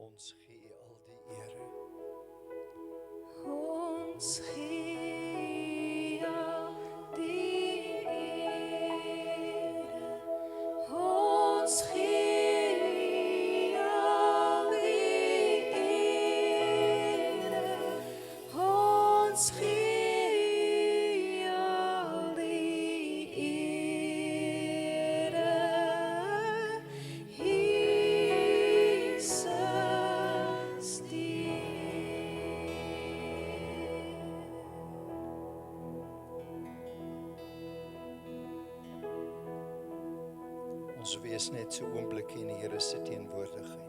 Ons gee al die ere. Ons gee al die ere. Ons gee al die ere. Ons gee al die ere. Jesus die. Ons wees net so oomblik in die Here se teenwoordigheid.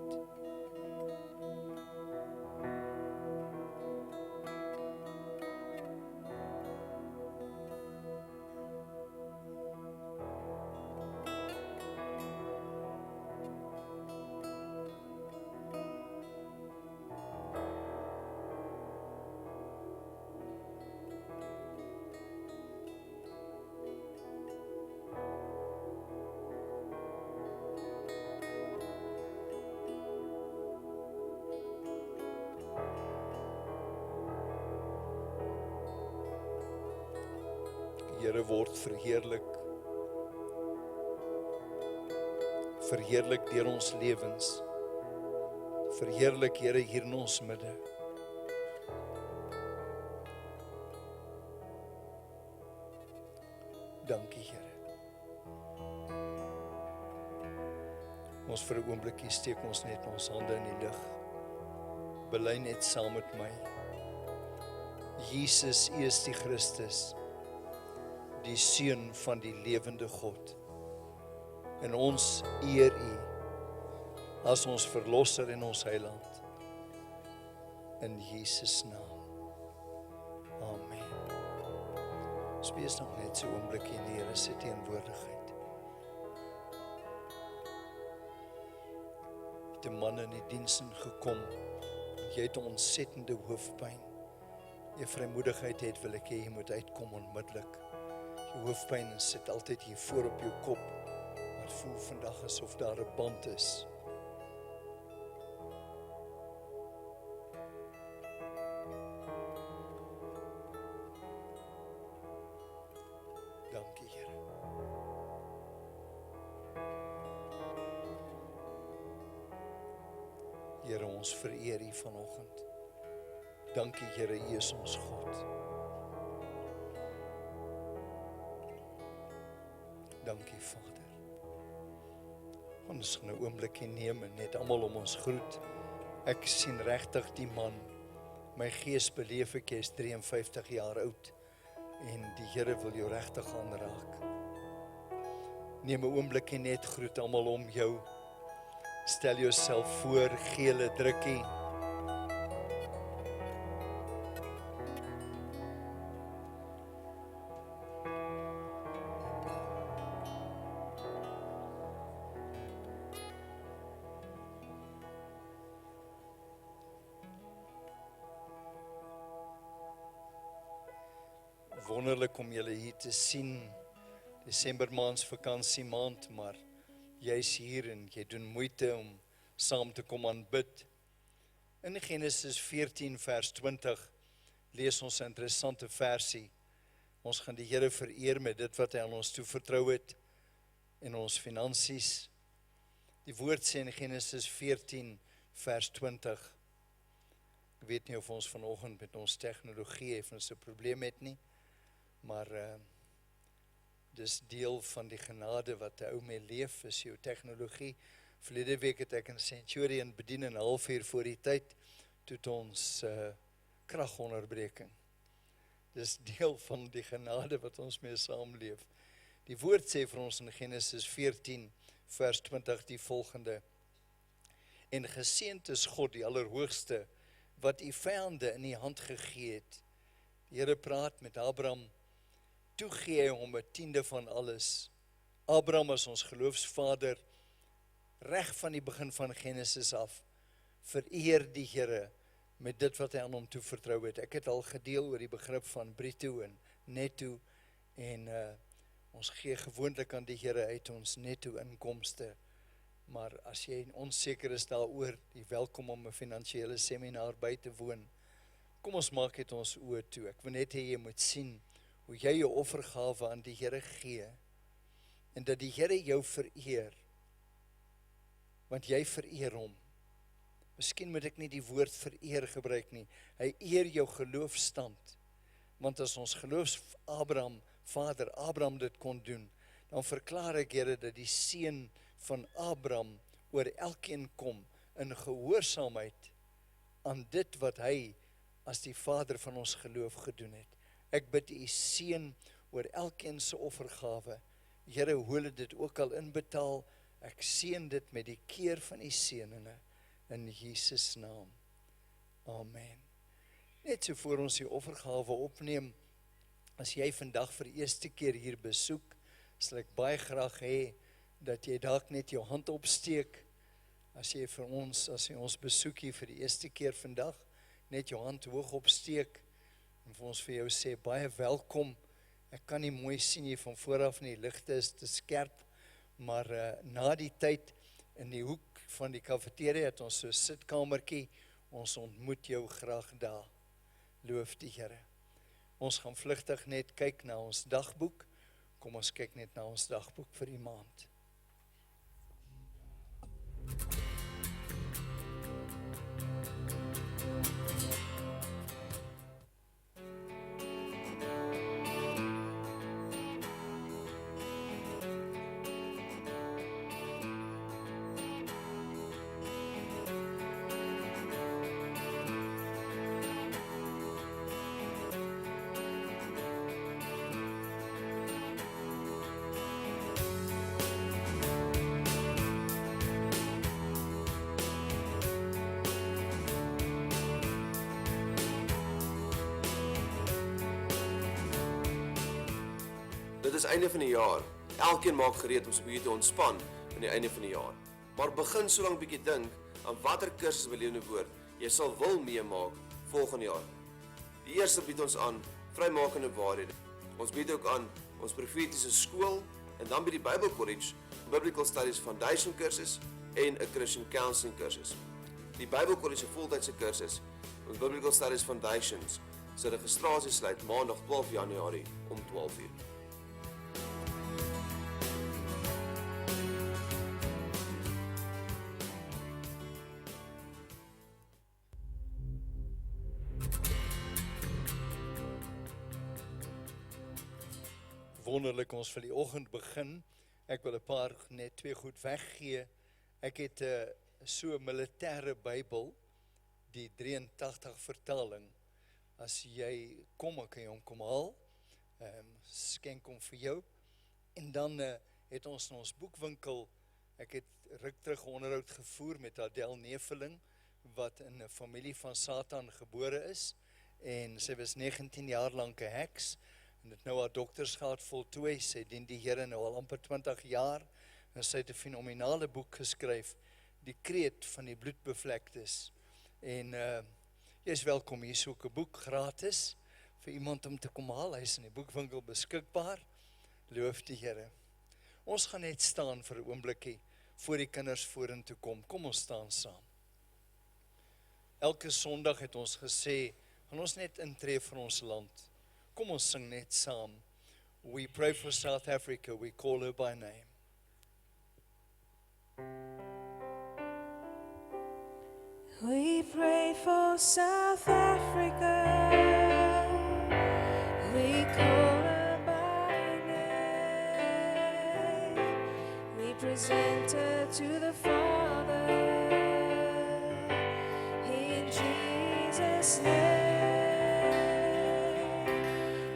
Here word verheerlik. Verheerlik deur ons lewens. Verheerlik Here hier in ons midde. Dankie Here. Ons vir 'n oombliekie steek ons net ons hande in die lug. Bely net saam met my. Jesus, U is die Christus, die Seun van die lewende God. En ons eer U as ons verlosser en ons heiland. In Jesus naam. Amen. Ons wees nog net so 'n oombliekie in die Here se teenwoordigheid. Het 'n man in die diens ingekom. Jy het 'n ontsettende hoofpyn. Jy vrymoedigheid het, wil ek hê jy moet uitkom onmiddellik. Jou hoofpyn sit altyd hier voor op jou kop, maar voel vandag asof daar 'n band is. Dankie Here. Here, ons vereer U vanoggend. Dankie Here, U is ons God. Dankie Vader. Ons gaan 'n oombliekie neem en net almal om ons groet. Ek sien regtig die man. My gees beleef ek is 53 jaar oud en die Here wil jou regtig aanraak. Neem 'n oombliekie net groet almal om jou. Stel jouself voor, gee hulle drukkie. Wonderlik om julle hier te sien. Desember maand vakansie maand, maar jy's hier en jy doen moeite om saam te kom aanbid. In Genesis 14 vers 20 lees ons 'n interessante versie. Ons gaan die Here vereer met dit wat hy aan ons toevertrou het en ons finansies. Die woord sê in Genesis 14 vers 20. Ek weet nie of ons vanoggend met ons tegnologie effens 'n probleem het nie. Maar dis deel van die genade wat 'n ou mee leef, is jou tegnologie. Verlede week het ek in Centurion bedien en 'n halfuur voor die tyd, toe het ons kragonderbreking. Dis deel van die genade wat ons mee saamleef. Die woord sê vir ons in Genesis 14 vers 20 die volgende: En geseënd is God die Allerhoogste, wat u vyande in die hand gegee het. Die Here praat met Abraham. Toe gee hy hom 'n tiende van alles. Abraham is ons geloofsvader, reg van die begin van Genesis af, vereer die Here met dit wat hy aan hom toevertrou het. Ek het al gedeel oor die begrip van bruto en netto, en ons gee gewoonlik aan die Here uit ons netto inkomste, maar as jy onseker is daaroor, jy welkom om 'n finansiële seminar by te woon. Kom ons maak dit ons oë toe. Ek wil net hê jy moet sien hoe jy jou offergawe aan die Here gee, en dat die Here jou vereer, want jy vereer hom. Miskien moet ek nie die woord vereer gebruik nie, hy eer jou geloofstand, want as ons geloofs Vader Abraham dit kon doen, dan verklaar ek Here dat die seën van Abraham oor elkeen kom, in gehoorsaamheid aan dit wat hy as die Vader van ons geloof gedoen het. Ek bid u seën oor elkeen se offergawe. Here, hoe hulle dit ook al inbetaal, ek seën dit met die keer van u seëninge in Jesus naam. Amen. Net so voor ons die offergawe opneem, as jy vandag vir die eerste keer hier besoek, sal ek baie graag hê dat jy dalk net jou hand opsteek. As jy ons besoek hier vir die eerste keer vandag, net jou hand hoog opsteek en vir ons vir jou sê, baie welkom. Ek kan nie mooi sien hier van vooraf nie, die ligte is te skerp, maar na die tyd in die hoek van die kafeteria het ons so 'n sitkamertjie, ons ontmoet jou graag daar. Loof die Here. Ons gaan vlugtig net kyk na ons dagboek. Kom ons kyk net na ons dagboek vir die maand. Dit is einde van die jaar. Elkeen maak gereed om so 'n bietjie te ontspan aan die einde van die jaar. Maar begin so lank bietjie dink aan watter kursus by Lewende Woord jy sal wil meemaak volgende jaar. Die eerste bied ons aan vrymakende waarhede. Ons bied ook aan ons profetiese skool en dan by die Bible College, Biblical Studies Foundation kursus en 'n Christian Counseling kursus. Die Bible College se voltydse kursus, ons Biblical Studies Foundations, se registrasie sluit maandag 12 Januarie om 12:00. Wonderlik, ons vir die oggend begin. Ek wil 'n paar, net 2 goed weggee. Ek het so 'n militêre Bybel, die 83 vertaling. As jy kom, kan jy hom kom haal. Skenk hom vir jou. En dan het ons in ons boekwinkel, ek het ruk terug 'n onderhoud gevoer met Adel Neveling, wat in 'n familie van Satan gebore is. En sy was 19 jaar lank 'n heks. En het nou haar doktersgraad voltooi. Sy dien die Here nou al amper 20 jaar. En sy het 'n fenominale boek geskryf, Die Kreet van die Bloedbevlektes. En jy is welkom, hier is ook 'n boek gratis vir iemand om te kom haal. Hy is in die boekwinkel beskikbaar. Loof die Here. Ons gaan net staan vir 'n oombliekie voor die kinders vorentoe kom. Kom ons staan saam. Elke Sondag het ons gesê, gaan ons net intree vir ons land. Kom ons sing net saam. We pray for South Africa, we call her by name. We pray for South Africa. We call her by name. We present her to the Father in Jesus' name.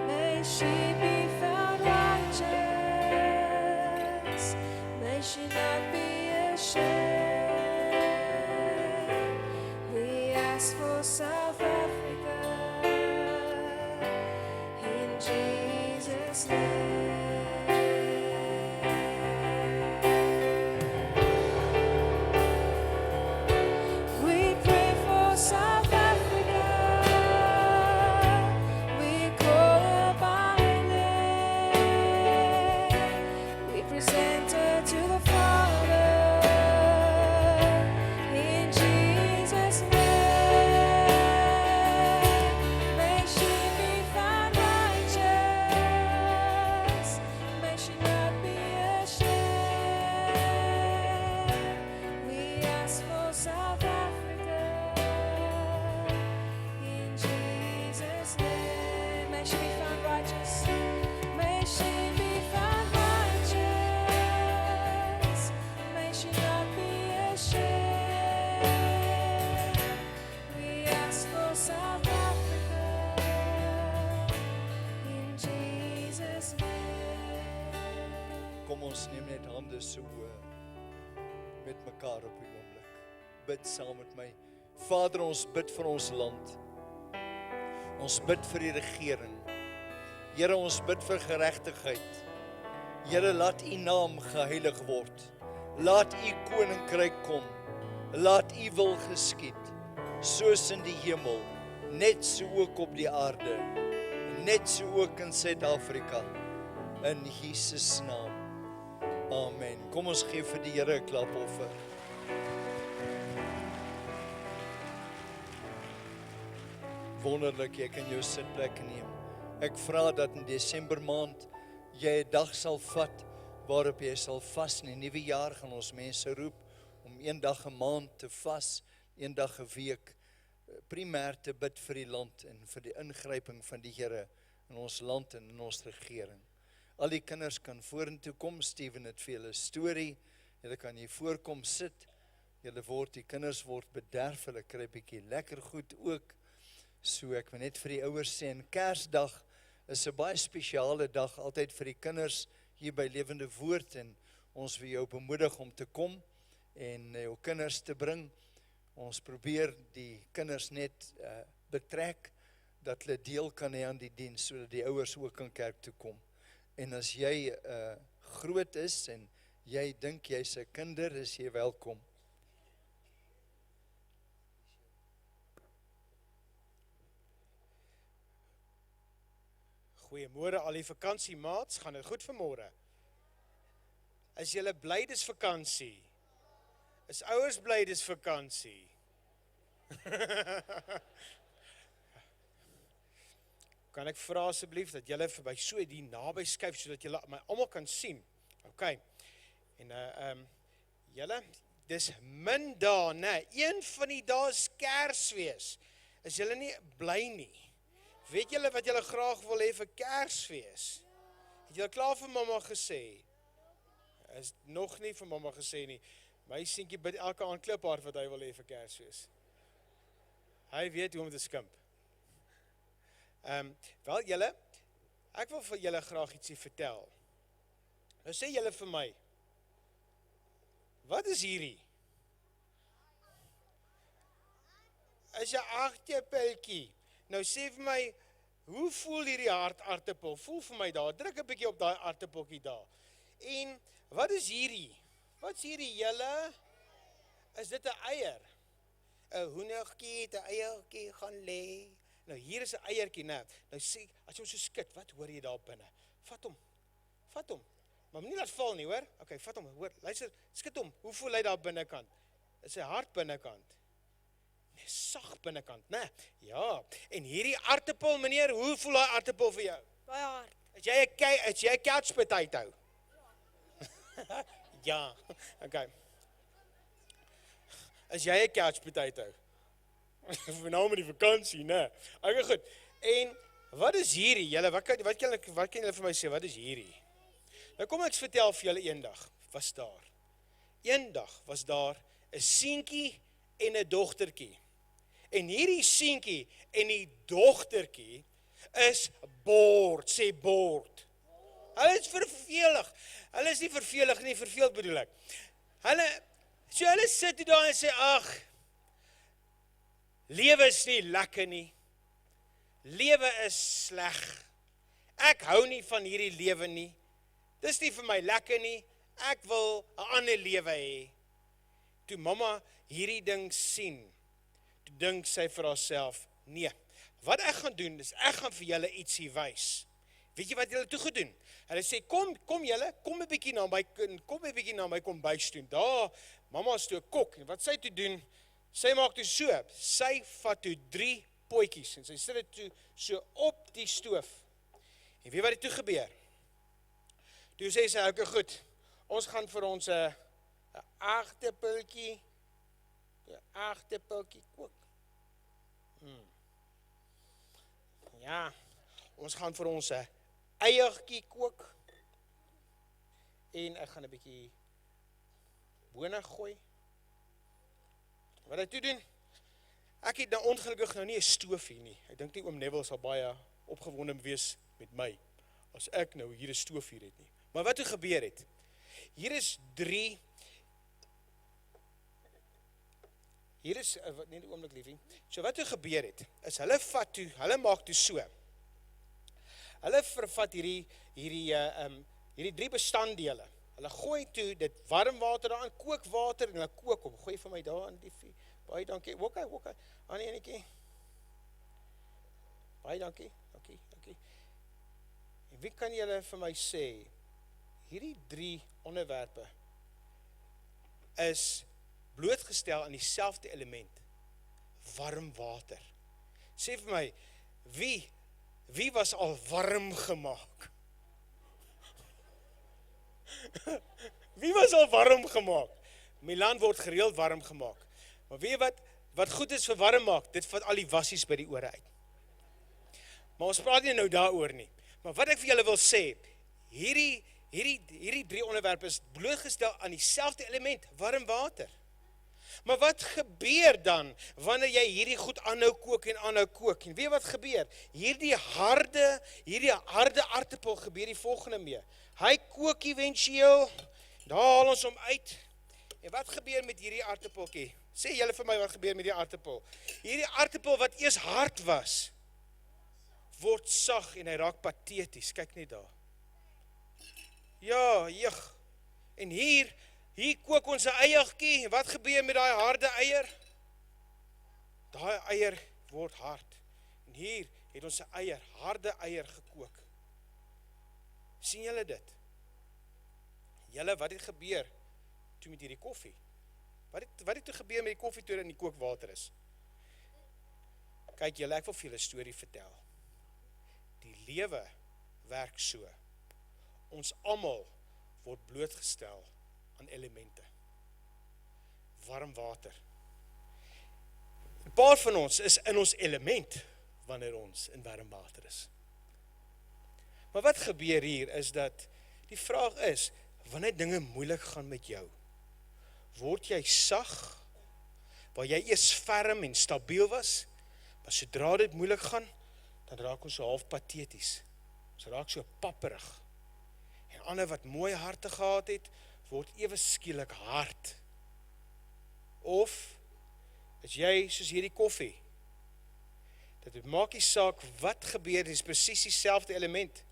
May she be found righteous. May she not be ashamed. For South Africa, in Jesus' name. We pray for South Africa. We call her by name. We present her to the Father in Jesus' name. Ons neem net hande so met mekaar op die oomblik. Bid saam met my. Vader, ons bid vir ons land. Ons bid vir die regering. Here, ons bid vir geregtigheid. Here, laat U naam geheilig word. Laat U koninkryk kom. Laat U wil geskied, soos in die hemel, net so ook op die aarde, net so ook in Suid-Afrika. In Jesus naam. Amen. Kom ons gee vir die Here 'n klapoffer. Wonderlik, jy kan jou sitplek neem. Ek vra dat in Desember maand jy 'n dag sal vat waarop jy sal vas. In die nuwe jaar gaan ons mense roep om 1 dag 'n maand te vas, 1 dag 'n week, primêr te bid vir die land en vir die ingryping van die Here in ons land en in ons regering. Al die kinders kan vorentoe kom. Steven het vir julle 'n storie. Julle kan hier voorkom sit. Die kinders word bederf. Hulle kry 'n bietjie lekker goed ook. So ek wil net vir die ouers sê, en Kersdag is 'n baie spesiale dag altyd vir die kinders hier by Lewende Woord, en ons wil jou bemoedig om te kom en jou kinders te bring. Ons probeer die kinders net betrek dat hulle deel kan hê aan die diens, sodat die ouers ook kan kerk toe kom. En as jy groot is en jy dink jy's 'n kinder, is jy welkom. Goeiemôre al die vakansiemaats, gaan dit goed vanmôre? Is julle bly dis vakansie? Is ouers bly dis vakansie? Kan ek vra asseblief dat julle verby so die naby skuif sodat julle my almal kan sien? OK. En julle, dis min dae, né? Een van die dae is Kersfees. Is julle nie bly nie? Weet julle wat julle graag wil hê vir Kersfees? Het jy al klaar vir mamma gesê? Is nog nie vir mamma gesê nie. My seentjie bid elke aand kliphard wat hy wil hê vir Kersfees. Hy weet hoe om te skimp. Wel julle, ek wil vir julle graag ietsie vertel. Nou sê julle vir my, wat is hierdie? Is 'n agterpeltjie. Nou sê vir my, hoe voel hierdie hartaartappel? Voel vir my daar, druk 'n bietjie op daai aartappeltjie daar. En wat is hierdie? Wat is hierdie julle? Is dit 'n eier? 'n Hoendertjie het 'n eiertjie gaan lê. Nou hier is 'n eiertjie, né? Nou sê, as jy hom so skud, wat hoor jy daar binne? Vat hom. Maar moenie laat val nie, hoor? Okay, vat hom, hoor. Luister, skud hom. Hoe voel hy daar binnekant? Is sy hard binnekant? Nee, sag binnekant, né? Ja. En hierdie aartappel, meneer, hoe voel daai aartappel vir jou? Baie hard. Is jy 'n couch potato? Ja. Okay. Is jy 'n couch potato? Vir nou met die vakansie, né? Okay, goed. En wat is hierdie? Julle, wat kan julle vir my sê? Wat is hierdie? Nou kom ek vertel vir julle eendag was daar 'n seentjie en 'n dogtertjie. En hierdie seentjie en die dogtertjie is bored, sê bored. Hulle is vervelig. Hulle is nie vervelig nie, verveeld bedoel ek. Hulle sit daar en sê, ag, lewe is nie lekker nie. Lewe is sleg. Ek hou nie van hierdie lewe nie. Dis nie vir my lekker nie. Ek wil 'n ander lewe hê. Toe mamma hierdie ding sien, toe dink sy vir haarself, nee, wat ek gaan doen is ek gaan vir julle ietsie wys. Weet jy wat julle toe gedoen? Hulle sê kom julle, kom 'n bietjie na my kombuis toe. Daar mamma is toe 'n kok en wat sy toe doen, sy maak toe so. Sy vat toe 3 potjies en sy sit dit toe so op die stoof. En weet wat het toe gebeur? Toe sê sy, okay, goed, ons gaan vir ons 'n aartappeltjie kook. Ja, ons gaan vir ons 'n eiertjie kook. En ek gaan 'n bietjie bone gooi. Wat ek toe doen? Ek het nou ongelukkig nou nie 'n stoof hier nie. Ek dink nie oom Neville sal baie opgewonde wees met my as ek nou hier 'n stoof hier het nie. Maar wat toe gebeur het? Hier is net 'n oomblik liefie. So wat toe gebeur het, is hulle maak toe so. Hulle vervat hierdie 3 bestanddele. Hulle gooi toe dit warm water daarin, kookwater en hulle kook hom. Gooi vir my daarin, liefie. Baie dankie. Okay. Annie enetjie. Baie dankie. Okay. En wie kan julle vir my sê, hierdie 3 onderwerpe is blootgestel aan dieselfde element, warm water. Sê vir my, wie was al warm gemaak? Wie was al warm gemaak? Milan word gereeld warm gemaak. Maar weet jy wat goed is vir warm maak? Dit vat al die wassies by die ore uit. Maar ons praat nie nou daaroor nie. Maar wat ek vir julle wil sê, hierdie 3 onderwerpe is blootgestel aan dieselfde element, warm water. Maar wat gebeur dan wanneer jy hierdie goed aanhou kook? En weet jy wat gebeur? Hierdie harde aartappel gebeur die volgende mee. Hy kook éventueel, daar haal ons hom uit. En wat gebeur met hierdie aartappeltjie? Sê julle vir my wat gebeur met die aartappel? Hierdie aartappel wat eers hard was, word sag en hy raak pateties. Kyk net daar. Ja, en hier kook ons 'n eiertjie. Wat gebeur met daai harde eier? Daai eier word hard. En hier het ons 'n harde eier gekook. Sien julle dit? Julle, wat het gebeur toe met hierdie koffie? Wat het toe gebeur met die koffie toe in die kookwater is? Kyk julle, ek wil vir julle 'n storie vertel. Die lewe werk so. Ons almal word blootgestel aan elemente. Warm water. 'n Paar van ons is in ons element wanneer ons in warm water is. Maar wat gebeur hier is dat, die vraag is, wanneer dinge moeilik gaan met jou, word jy sag, waar jy eers ferm en stabiel was, maar sodra dit moeilik gaan, dan raak ons so half pateties. Ons raak so papperig. En ander wat mooi harte gehad het, word ewe skielik hard. Of is jy soos hierdie koffie? Dit maak nie saak wat gebeur, dit is presies dieselfde element.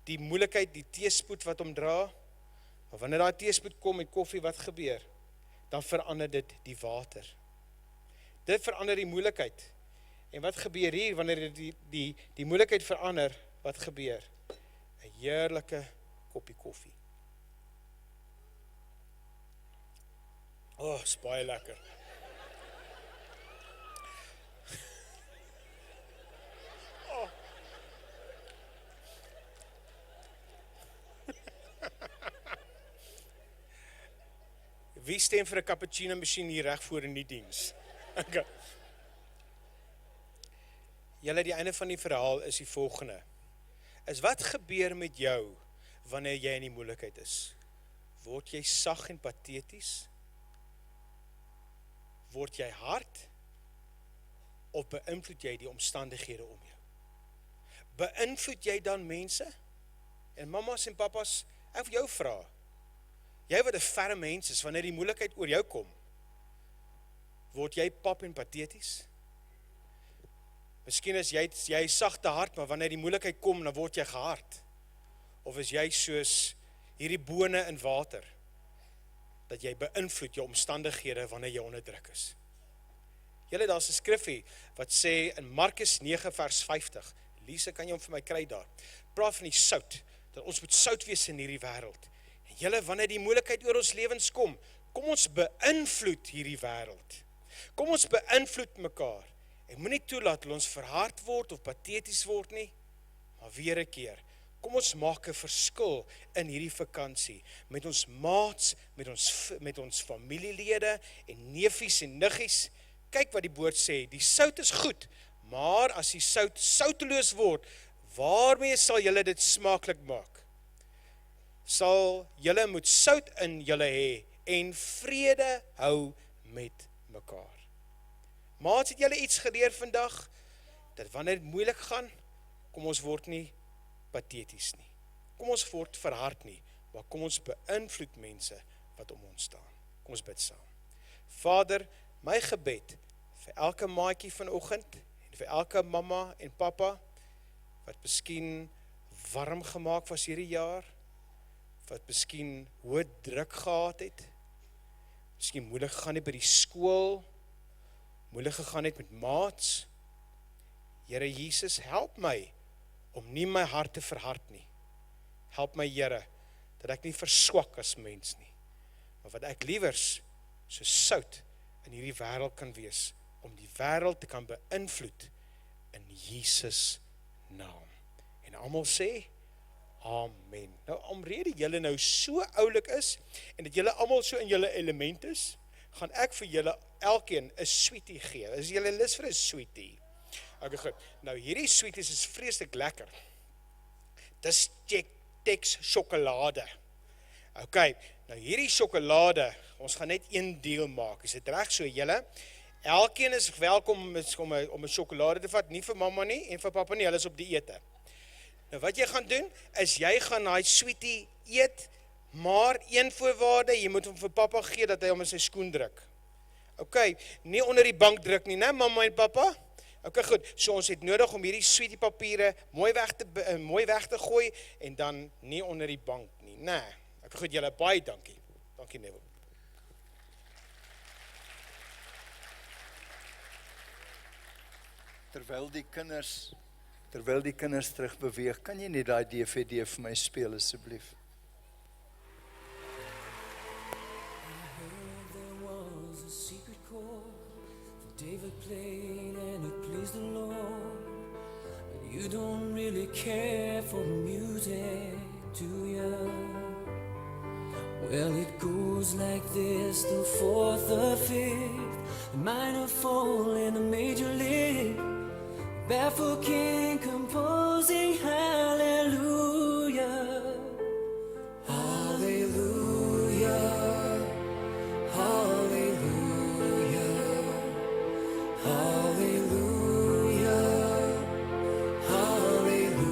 Die moeilikheid, die teespoed wat hom dra, maar wanneer daar teespoed kom met koffie, wat gebeur? Dan verander dit die water. Dit verander die moeilikheid. En wat gebeur hier, wanneer die moeilikheid verander, wat gebeur? 'n heerlike koppie koffie. Oh, is baie lekker. Oh. Wie stem vir 'n cappuccino masjien hier reg voor in die diens? Okay. Julle, die einde van die verhaal is die volgende. Is wat gebeur met jou wanneer jy in die moeilikheid is? Word jy sag en pateties? Word jy hard? Of beïnvloed jy die omstandighede om jou? Beïnvloed jy dan mense? En mamas en papas, ek wil jou vra. Jy wat 'n ferme mens is, wanneer die moeilikheid oor jou kom, word jy pap en pateties? Miskien is jy sagte hart, maar wanneer die moeilikheid kom, dan word jy gehard. Of is jy soos hierdie bone in water, dat jy beïnvloed jou omstandighede wanneer jy onder druk is. Julle, daar's 'n skrifgie wat sê in Markus 9 vers 50, Lise, kan jy hom vir my kry daar? Praat van die sout, dat ons moet sout wees in hierdie wêreld. En julle, wanneer die moeilikheid oor ons lewens kom ons beïnvloed hierdie wêreld. Kom ons beïnvloed mekaar. En moenie toelaat dat ons verhard word of pateties word nie, maar weer 'n keer. Kom ons maak 'n verskil in hierdie vakansie, met ons maats, met ons familielede en neefies en niggies. Kyk wat die woord sê, die sout is goed, maar as die sout souteloos word, waarmee sal julle dit smaaklik maak? Sal julle moet sout in julle hê en vrede hou met mekaar. Maats, het julle iets geleer vandag, dat wanneer dit moeilik gaan, kom ons word nie pateties nie. Kom ons word verhard nie, maar kom ons beïnvloed mense wat om ons staan. Kom ons bid saam. Vader, my gebed vir elke maatjie vanoggend en vir elke mamma en pappa wat miskien warm gemaak was hierdie jaar, wat miskien hoë druk gehad het, miskien moeilik gegaan het by die skool, moeilik gegaan het met maats. Here Jesus, help my om nie my hart te verhard nie. Help my, Here, dat ek nie verswak as mens nie, maar wat ek liewers so sout in hierdie wêreld kan wees, om die wêreld te kan beïnvloed in Jesus naam. En almal sê, amen. Nou, omrede julle nou so oulik is, en dat julle almal so in julle element is, gaan ek vir julle elkeen 'n sweetie gee. Is julle lus vir 'n sweetie? Okay, goed. Nou, hierdie sweeties is vreeslik lekker. Dis Tex sjokolade. Okay, nou hierdie sjokolade, ons gaan net een deel maak. Is dit reg so, julle? Elkeen is welkom om 'n sjokolade te vat, nie vir mamma nie en vir pappa nie, hulle is op die ete. Nou wat jy gaan doen, is jy gaan daai sweetie eet, maar een voorwaarde, jy moet hom vir pappa gee dat hy hom in sy skoen druk. Okay, nie onder die bank druk nie, né, mamma en pappa? Okay, goed, so ons het nodig om hierdie sweetie papiere mooi weg te gooi, en dan nie onder die bank nie, né? Okay, goed, julle, baie dankie. Dankie, Neville. Terwyl die kinders terug beweeg, kan jy net daai DVD vir my speel asseblief? There was a secret chord that David played and it pleased the Lord. But you don't really care for music, do you? Well, it goes like this, the fourth, the fifth, the minor fall and the major lift. Barefoot king composing hallelujah. hallelujah, hallelujah, hallelujah, hallelujah, hallelujah.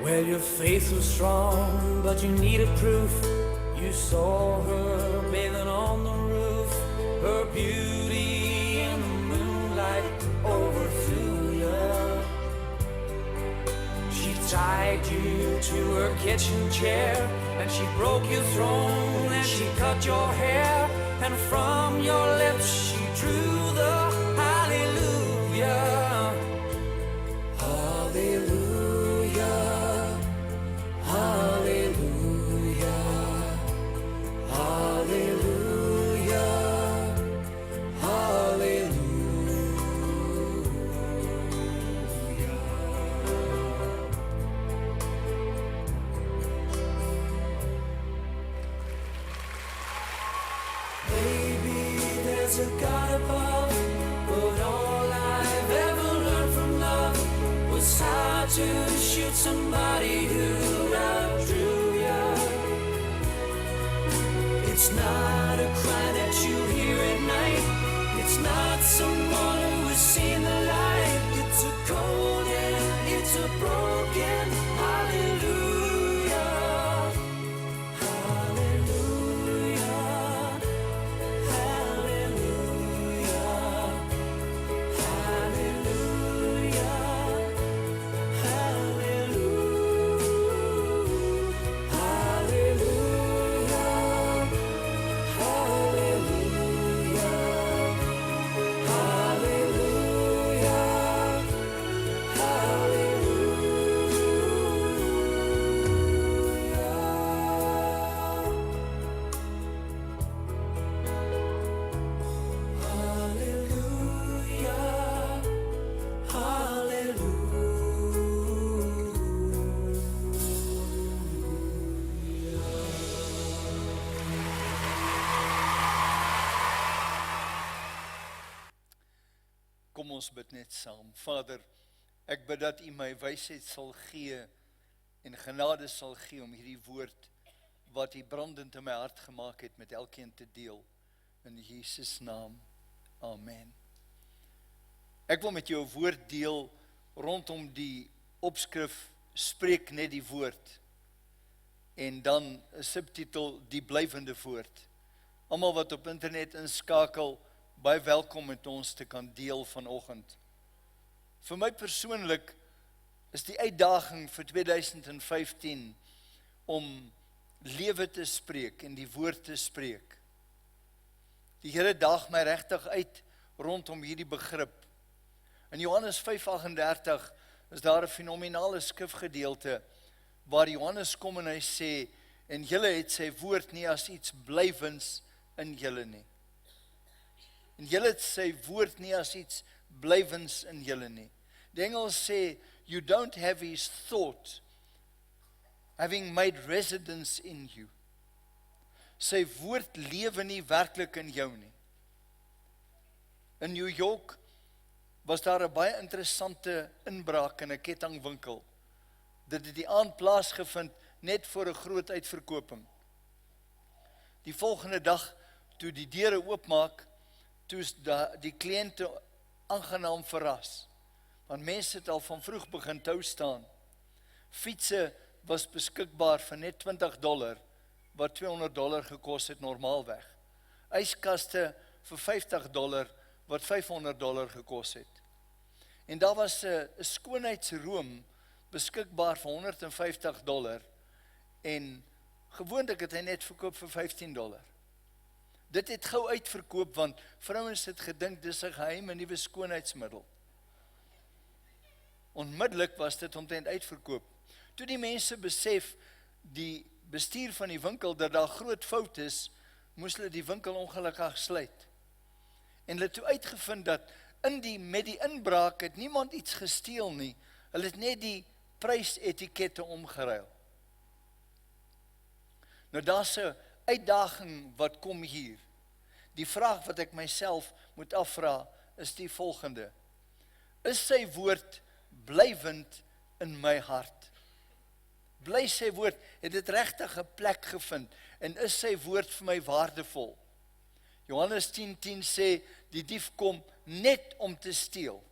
Well, your faith was strong, but you needed proof. You saw her bathing on the roof, her beauty in the moonlight overthrew you. She tied you to her kitchen chair, and she broke your throne, and she cut your hair, and from your lips she drew the hallelujah. Hallelujah, hallelujah, hallelujah, hallelujah. Maybe there's a God above, but all I've ever learned from love was how to shoot somebody who outdrew you. It's not a cry that you hear at night. It's not someone who has seen the light. It's a cold and it's a broken hallelujah. Hallelujah. Hallelujah. Hallelujah. Hallelujah. Kom ons bid net saam. Vader, ek bid dat U my wysheid sal gee en genade sal gee om hierdie woord wat U brandend in my hart gemaak het met elkeen te deel. In Jesus naam. Amen. Ek wil met jou 'n woord deel rondom die opskrif Spreek net die woord. En dan 'n subtitel Die blywende woord. Almal wat op internet inskakel, baie welkom met ons te kan deel vanoggend. Vir my persoonlik is die uitdaging vir 2015 om lewe te spreek en die woord te spreek. Die Here daag my regtig uit rondom hierdie begrip. In Johannes 5:38 is daar 'n fenominale skrifgedeelte waar Johannes kom en hy sê, en julle het sy woord nie as iets blywends in julle nie. En julle het sy woord nie as iets blywends in julle nie. Die Engels sê, you don't have his thought having made residence in you. Sy woord lewe nie werklik in jou nie. In New York was daar 'n baie interessante inbraak in 'n kettingwinkel. Dit het die aand plaasgevind net voor 'n groot uitverkoping. Die volgende dag, toe die deure oopmaak, toe is die kliënte aangenaam verras. Want mense het al van vroeg begin tou staan. Fietsse was beskikbaar vir net $20, wat $200 gekos het normaalweg. Yskaste vir $50, wat $500 gekos het. En daar was 'n skoonheidsroom beskikbaar vir $150 en gewoonlik het hy net verkoop vir $15. Dit het gou uitverkoop want vrouens het gedink dis 'n geheime nuwe skoonheidsmiddel. Onmiddellik was dit omtrent uitverkoop. Toe die mense besef, die bestuur van die winkel, dat daar groot fout is, moes hulle die winkel ongelukkig sluit. En hulle het toe uitgevind dat met die inbraak het niemand iets gesteel nie. Hulle het net die prysetikette omgeruil. Nou daar's 'n uitdaging wat kom hier. Die vraag wat ek myself moet afvra, is die volgende. Is sy woord blywend in my hart? Bly sy woord, het dit regtig 'n plek gevind, en is sy woord vir my waardevol? Johannes 10:10 sê, die dief kom net om te steel,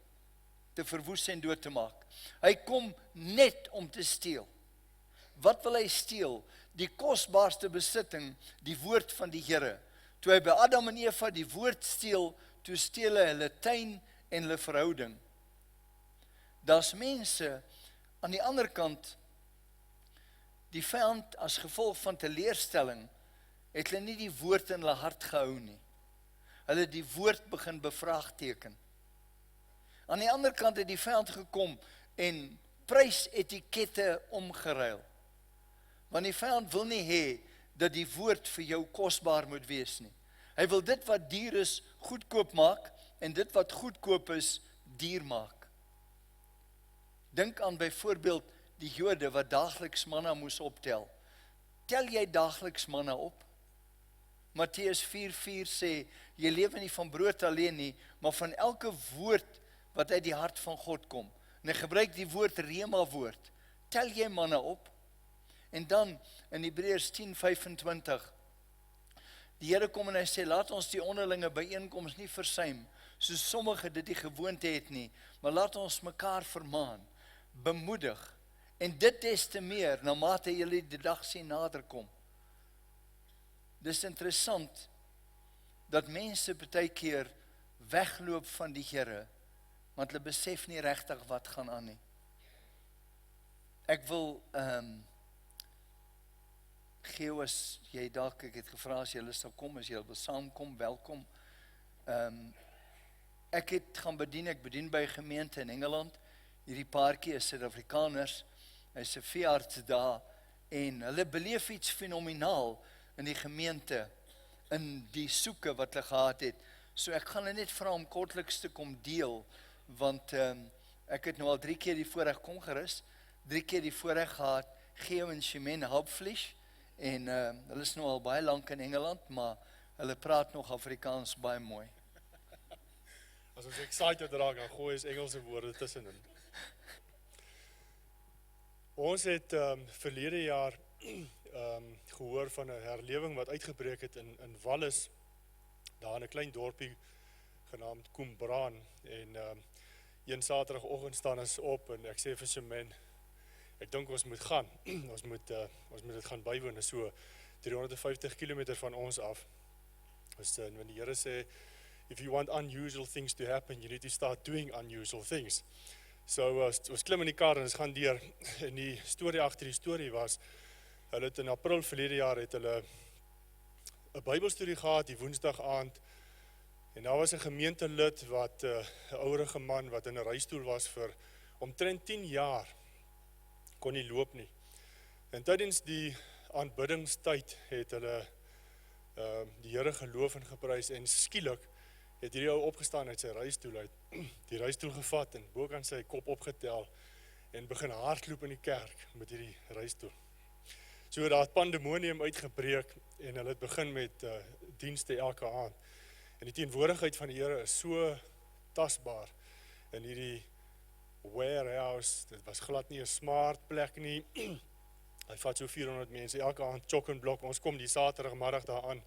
te verwoes en dood te maak. Hy kom net om te steel. Wat wil hy steel? Die kosbaarste besitting, die woord van die Here. Toe hy by Adam en Eva die woord steel, toe steel hy hulle tuin en hulle verhouding. Daar's mense aan die ander kant, die vyand as gevolg van teleurstelling, het hulle nie die woord in hulle hart gehou nie. Hulle het die woord begin bevraagteken. Aan die ander kant het die vyand gekom en prysetikette omgeruil. Want die vyand wil nie hê dat die woord vir jou kosbaar moet wees nie. Hy wil dit wat duur is goedkoop maak en dit wat goedkoop is duur maak. Dink aan byvoorbeeld die Jode wat daagliks manna moes optel. Tel jy daagliks manna op? Matteus 4:4 sê, jy lewe nie van brood alleen nie, maar van elke woord wat uit die hart van God kom. En hy gebruik die woord rema woord. Tel jy manna op? En dan in Hebreërs 10:25, die Here kom en hy sê, laat ons die onderlinge byeenkoms nie versuim, soos sommige dit die gewoonte het nie, maar laat ons mekaar vermaan, bemoedig, en dit des te meer, na mate julle die dag sien naderkom. Dis interessant, dat mense baie keer wegloop van die Here, want hulle besef nie regtig wat gaan aan nie. Ek wil Geo, as jy dalk, ek het gevra as jy sal kom, as jy wil saamkom, welkom. Ek het gaan bedien, ek bedien by 'n gemeente in Engeland. Hierdie paartjie is Suid-Afrikaners, hy's 'n veearts daar, en hulle beleef iets fenomenaal in die gemeente, in die soeke wat hulle gehad het. So ek gaan hulle net vra om kortliks te kom deel, want ek het nou al 3 keer die voorreg, kom gerus, 3 keer die voorreg gehad, Geo en Shemen Hauptfleisch, en hulle is nou al baie lank in Engeland, maar hulle praat nog Afrikaans baie mooi. As ons excited raak, dan gooi ons Engelse woorde tussenin. Ons het verlede jaar gehoor van 'n herlewing wat uitgebreek het in Wallis, daar in 'n klein dorpie genaamd Kumbraan, en een Saterdagoggend staan ons op, en ek sê vir Shemen, ek dink ons moet gaan, ons moet dit gaan bywoon, so 350 km van ons af. Want die Here sê, if you want unusual things to happen, you need to start doing unusual things. So ons klim in die kar en ons gaan deur, en die storie agter die storie was, hulle het in April verlede jaar het hulle 'n Bybelstudie gehad, die Woensdag aand, en daar was 'n gemeentelid wat 'n ouerige man wat in 'n reistool was vir omtrent 10 jaar, kon nie loop nie. En tydens die aanbiddingstyd het hulle die Here geloof en geprys, en skielik het hierdie ou opgestaan uit sy reistool uit, die reistool gevat en bokant sy kop opgetel en begin hardloop in die kerk met hierdie reistool. So daar het pandemonium uitgebreek en hulle het begin met dienste elke aand. En die teenwoordigheid van die Here is so tasbaar in hierdie warehouse. Dit was glad nie 'n smart plek nie. Hy vat so 400 mense elke aand, chock en blok. Ons kom die Saterdagmiddag daar aan,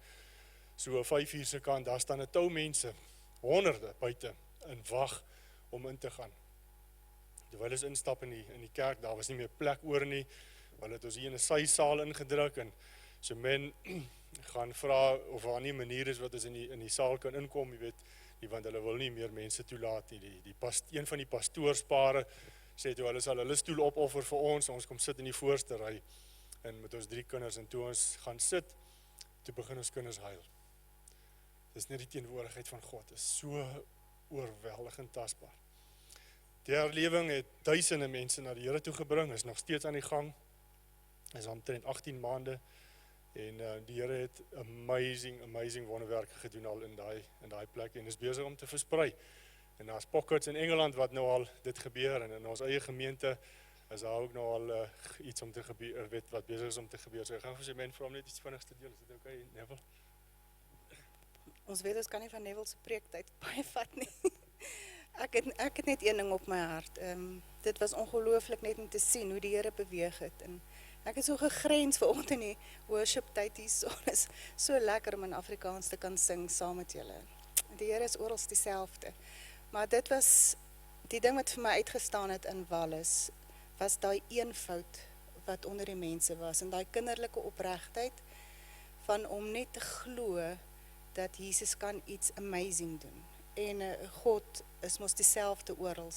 so 5:00 se kant, daar staan 'n tou mense, honderde buite in wag om in te gaan. Terwyl ons instap in die kerk, daar was nie meer plek oor nie. Hulle het ons hier in 'n sysaal ingedruk, en so men gaan vra of daar nie 'n manier is wat ons in die saal kan inkom, jy weet, want hulle wil nie meer mense toelaat nie. Een van die pastoorspare sê toe, hulle sal hulle stoel opoffer vir ons kom sit in die voorste ry, en met ons 3 kinders, en toe ons gaan sit, toe begin ons kinders huil. Dis net die teenwoordigheid van God, is so oorweldigend tasbaar. Die herlewing het duisende mense na die Here toe gebring, is nog steeds aan die gang, is omtrent 18 maande, en die Here het amazing wonderwerke gedoen al in daai plek, en is besig om te versprei. En daar's pockets in Engeland wat nou al dit gebeur, en in ons eie gemeente is daar ook nou al iets om te gebeur, wat besig is om te gebeur. So ek gaan vir sy men vra om net iets vinnig te deel, is dit okay, Neville? Ons weet ons kan nie van Neville se preektyd baie vat nie. Ek het net een ding op my hart. Dit was ongelooflik net om te sien hoe die Here beweeg het. En ek het so gegrens vanoggend in die worship tyd hier. Dit is so lekker om in Afrikaans te kan sing saam met julle. Die Here is oral dieselfde. Maar dit was die ding wat vir my uitgestaan het in Wallis, was daai eenvoud wat onder die mense was en daai kinderlike opregtheid van om net te glo dat Jesus kan iets amazing doen. En God is mos dieselfde oral.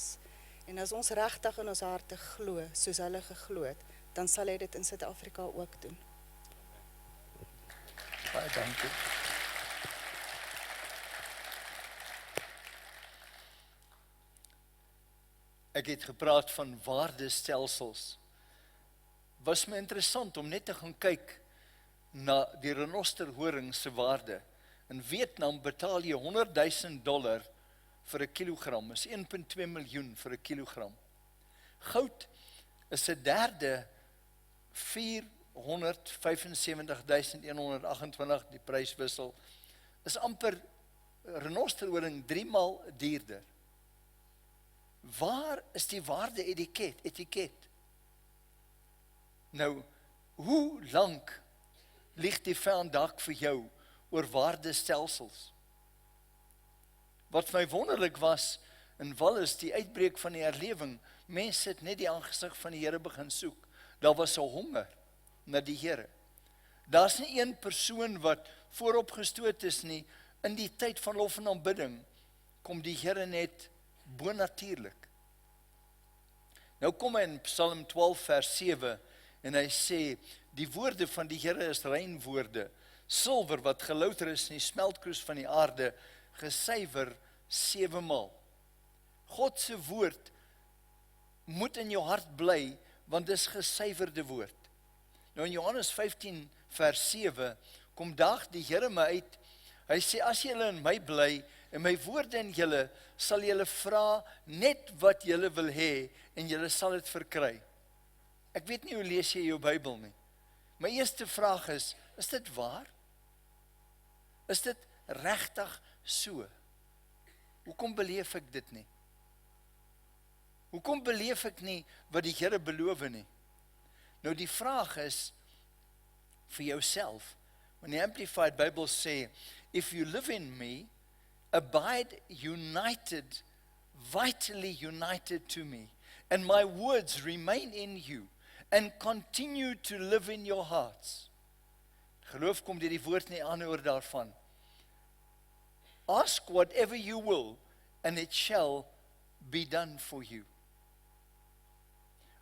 En as ons regtig in ons harte glo, soos hulle geglo het, dan sal hy dit in Suid-Afrika ook doen. Baie dankie. Ek het gepraat van waardestelsels. Was my interessant om net te gaan kyk na die renosterhoring se waarde. In Vietnam betaal jy $100,000 vir 1 kilogram, is 1,2 miljoen vir 1 kilogram. Goud is 'n derde, 475.128, die pryswissel, is amper renosterhoring 3 maal duurder. Waar is die waarde etiket? Nou, hoe lank lieg die vyand dalk vir jou oor waardestelsels? Wat vir my wonderlik was, in Wallis, die uitbreek van die herlewing, mense het net die aangesig van die Here begin soek. Daar was 'n honger na die Here. Daar's nie een persoon wat vooropgestoot is nie. In die tyd van lof en aanbidding kom die Here net bonatuurlik. Nou kom hy in Psalm 12 vers 7 en hy sê, die woorde van die Here is rein woorde, silwer wat gelouter is in die smeltkroes van die aarde, gesuiwer 7 maal. God se woord moet in jou hart bly, want dis gesuiwerde woord. Nou in Johannes 15 vers 7 kom daag die Here my uit. Hy sê, as julle in my bly en my woorde in julle, sal julle vra net wat julle wil hê en julle sal dit verkry. Ek weet nie hoe lees jy jou Bybel nie. My eerste vraag is dit waar? Is dit regtig so? Hoekom beleef ek dit nie? Hoekom beleef ek nie wat die Here beloof nie? Nou die vraag is vir jouself. When the Amplified Bible sê, if you live in me, abide united, vitally united to me, and my words remain in you, and continue to live in your hearts. Geloof kom deur die woord nie aan oor daarvan. Ask whatever you will, and it shall be done for you.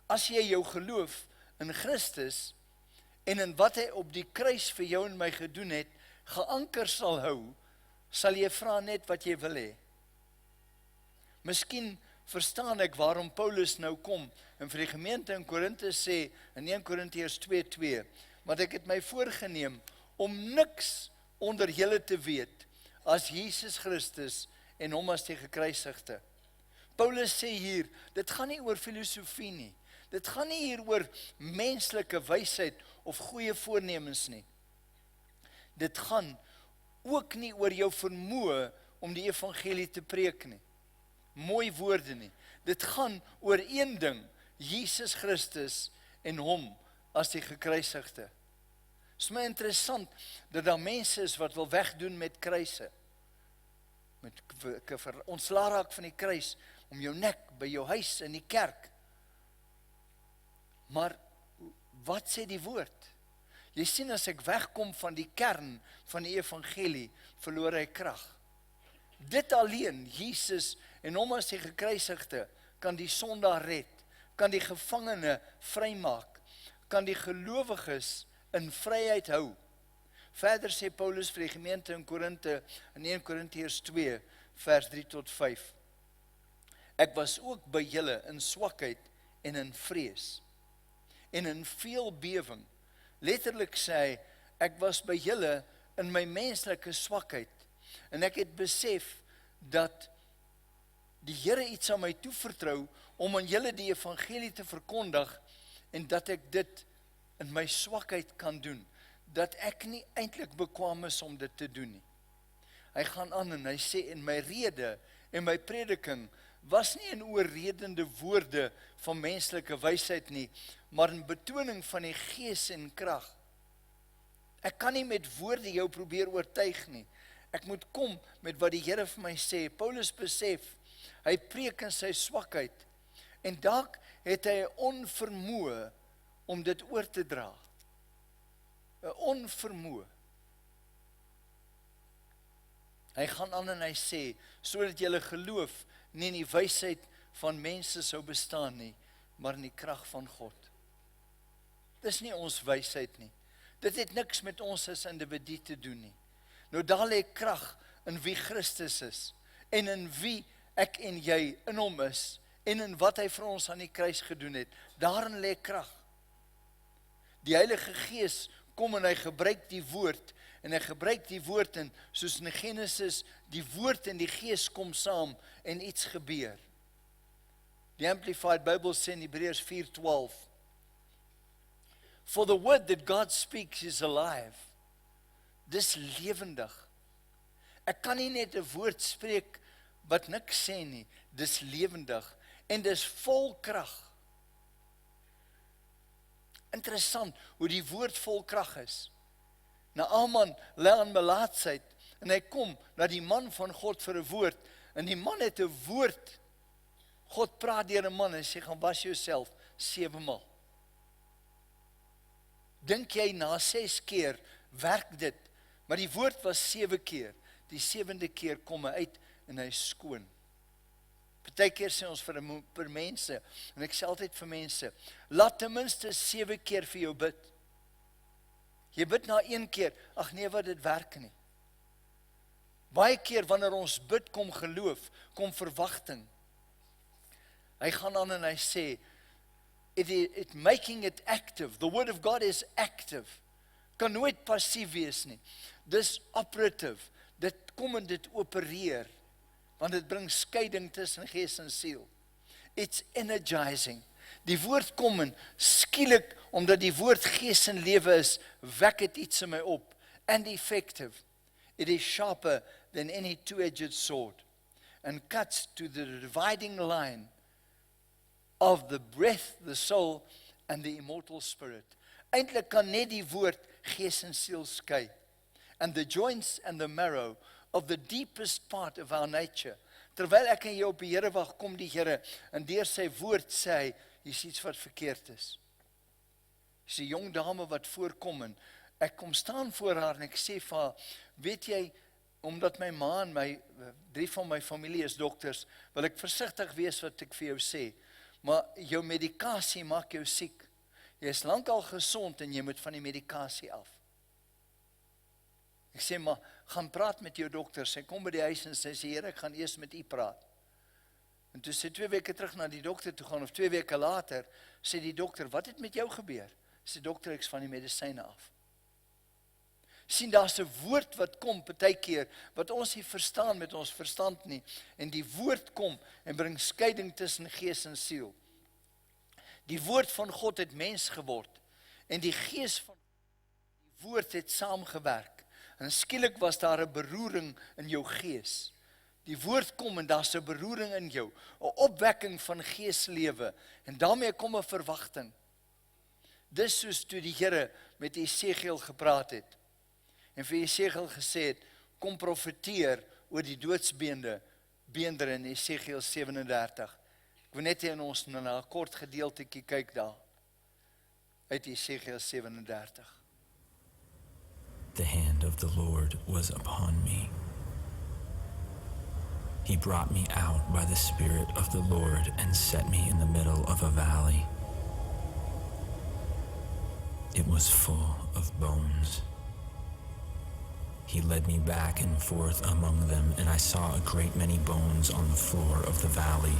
As jy jou geloof in Christus, en in wat hy op die kruis vir jou en my gedoen het, geanker sal hou, sal jy vra net wat jy wil hê. Miskien verstaan ek waarom Paulus nou kom en vir die gemeente in Korinthe sê, in 1 Korintiërs 2:2, want ek het my voorgenem om niks onder julle te weet as Jesus Christus en hom as die gekruisigde. Paulus sê hier, dit gaan nie oor filosofie nie. Dit gaan nie hier oor menslike wysheid of goeie voornemens nie. Dit gaan ook nie oor jou vermoë om die evangelie te preek nie. Mooi woorde nie. Dit gaan oor een ding, Jesus Christus en hom as die gekruisigde. Is my interessant dat daar mense is wat wil wegdoen met kruise. Ontslaa raak van die kruis om jou nek by jou huis in die kerk. Maar wat sê die woord? Jy sien, as ek wegkom van die kern van die evangelie, verloor hy krag. Dit alleen, Jesus en hom as die gekruisigde, kan die sondaar red, kan die gevangene vrymaak, kan die gelowiges in vryheid hou. Verder sê Paulus vir die gemeente in Korinthe, in 1 Korintiërs 2, vers 3-5. Ek was ook by julle in swakheid en in vrees, en in veel bewing. Letterlik sê hy, ek was by julle in my menslike swakheid, en ek het besef dat die Here iets aan my toevertrou om aan julle die evangelie te verkondig, en dat ek dit in my swakheid kan doen, dat ek nie eintlik bekwam is om dit te doen nie. Hy gaan aan en hy sê, en my rede en my prediking was nie in oorredende woorde van menslike wysheid nie, maar in betoning van die gees en krag. Ek kan nie met woorde jou probeer oortuig nie. Ek moet kom met wat die Here vir my sê. Paulus besef, hy preek in sy swakheid, en dalk het hy 'n onvermoë om dit oor te dra. 'n Onvermoë. Hy gaan aan en hy sê, sodat julle geloof nie in die wysheid van mense sou bestaan nie, maar in die krag van God. Dis nie ons wysheid nie. Dit het niks met ons as individu te doen nie. Nou daar lê krag in wie Christus is, en in wie ek en jy in hom is, en in wat hy vir ons aan die kruis gedoen het. Daarin lê krag. Die Heilige Gees kom en hy gebruik die woord, en hy gebruik die woord in, soos in Genesis, die woord en die Gees kom saam, en iets gebeur. Die Amplified Bible sê in Hebreërs 4:12, For the word that God speaks is alive. Dis lewendig. Ek kan nie net 'n woord spreek wat niks sê nie. Dis lewendig en dis vol krag. Interessant hoe die woord vol krag is. Naaman lê aan melaatsheid en hy kom na die man van God vir 'n woord, en die man het 'n woord. God praat deur 'n man en sê, gaan was jouself 7 maal. Dink jy na 6 keer werk dit, maar die woord was 7 keer. Die 7de keer kom hy uit en hy is skoon. Partykeer sê ons vir mense, en ek sê altyd vir mense, laat ten minste 7 keer vir jou bid. Jy bid na 1 keer, ag nee, wat dit werk nie. Baie keer wanneer ons bid, kom geloof, kom verwagting. Hy gaan aan en hy sê, it making it active. The word of God is active. Kan nooit passief wees nie. Dis operative. Dit kom en dit opereer. Want dit bring skeiding tussen gees en siel. It's energizing. Die woord kom en skielik, omdat die woord gees en lewe is, wek het iets in my op. And effective. It is sharper than any two-edged sword. And cuts to the dividing line of the breath, the soul, and the immortal spirit. Eintlik kan net die woord gees en siel skei. And the joints and the marrow of the deepest part of our nature. Terwyl ek en jy op die Here wag, kom die Here, en deur sy woord sê hy, hier's iets wat verkeerd is. Dis 'n jong dame wat voorkom, en ek kom staan voor haar en ek sê vir haar, weet jy, omdat my ma en 3 van my familie is dokters, wil ek versigtig wees wat ek vir jou sê. Maar jou medikasie maak jou siek. Jy is lankal gesond en jy moet van die medikasie af. Ek sê, maar gaan praat met jou dokter. Sy kom by die huis en sy sê, Here, ek gaan eers met u praat. En toe sy 2 weke terug na die dokter toe gaan, of 2 weke later, sê die dokter, wat het met jou gebeur? Sê dokter, ek's van die medisyne af. Sien, daar's 'n woord wat kom partykeer, wat ons nie verstaan met ons verstand nie, en die woord kom en bring skeiding tussen gees en siel. Die woord van God het mens geword, en die gees van die woord het saamgewerk, en skielik was daar 'n beroering in jou gees. Die woord kom en daar's 'n beroering in jou, 'n opwekking van geeslewe, en daarmee kom 'n verwagting. Dis soos toe die Here met Esegiel gepraat het, en vir Esegiel gesê het, kom profeteer oor die doodsbeendere in Esegiel 37. Ek wil net hê ons na 'n kort gedeeltjie kyk daar, uit Esegiel 37. The hand of the Lord was upon me. He brought me out by the Spirit of the Lord and set me in the middle of a valley. It was full of bones. He led me back and forth among them, and I saw a great many bones on the floor of the valley.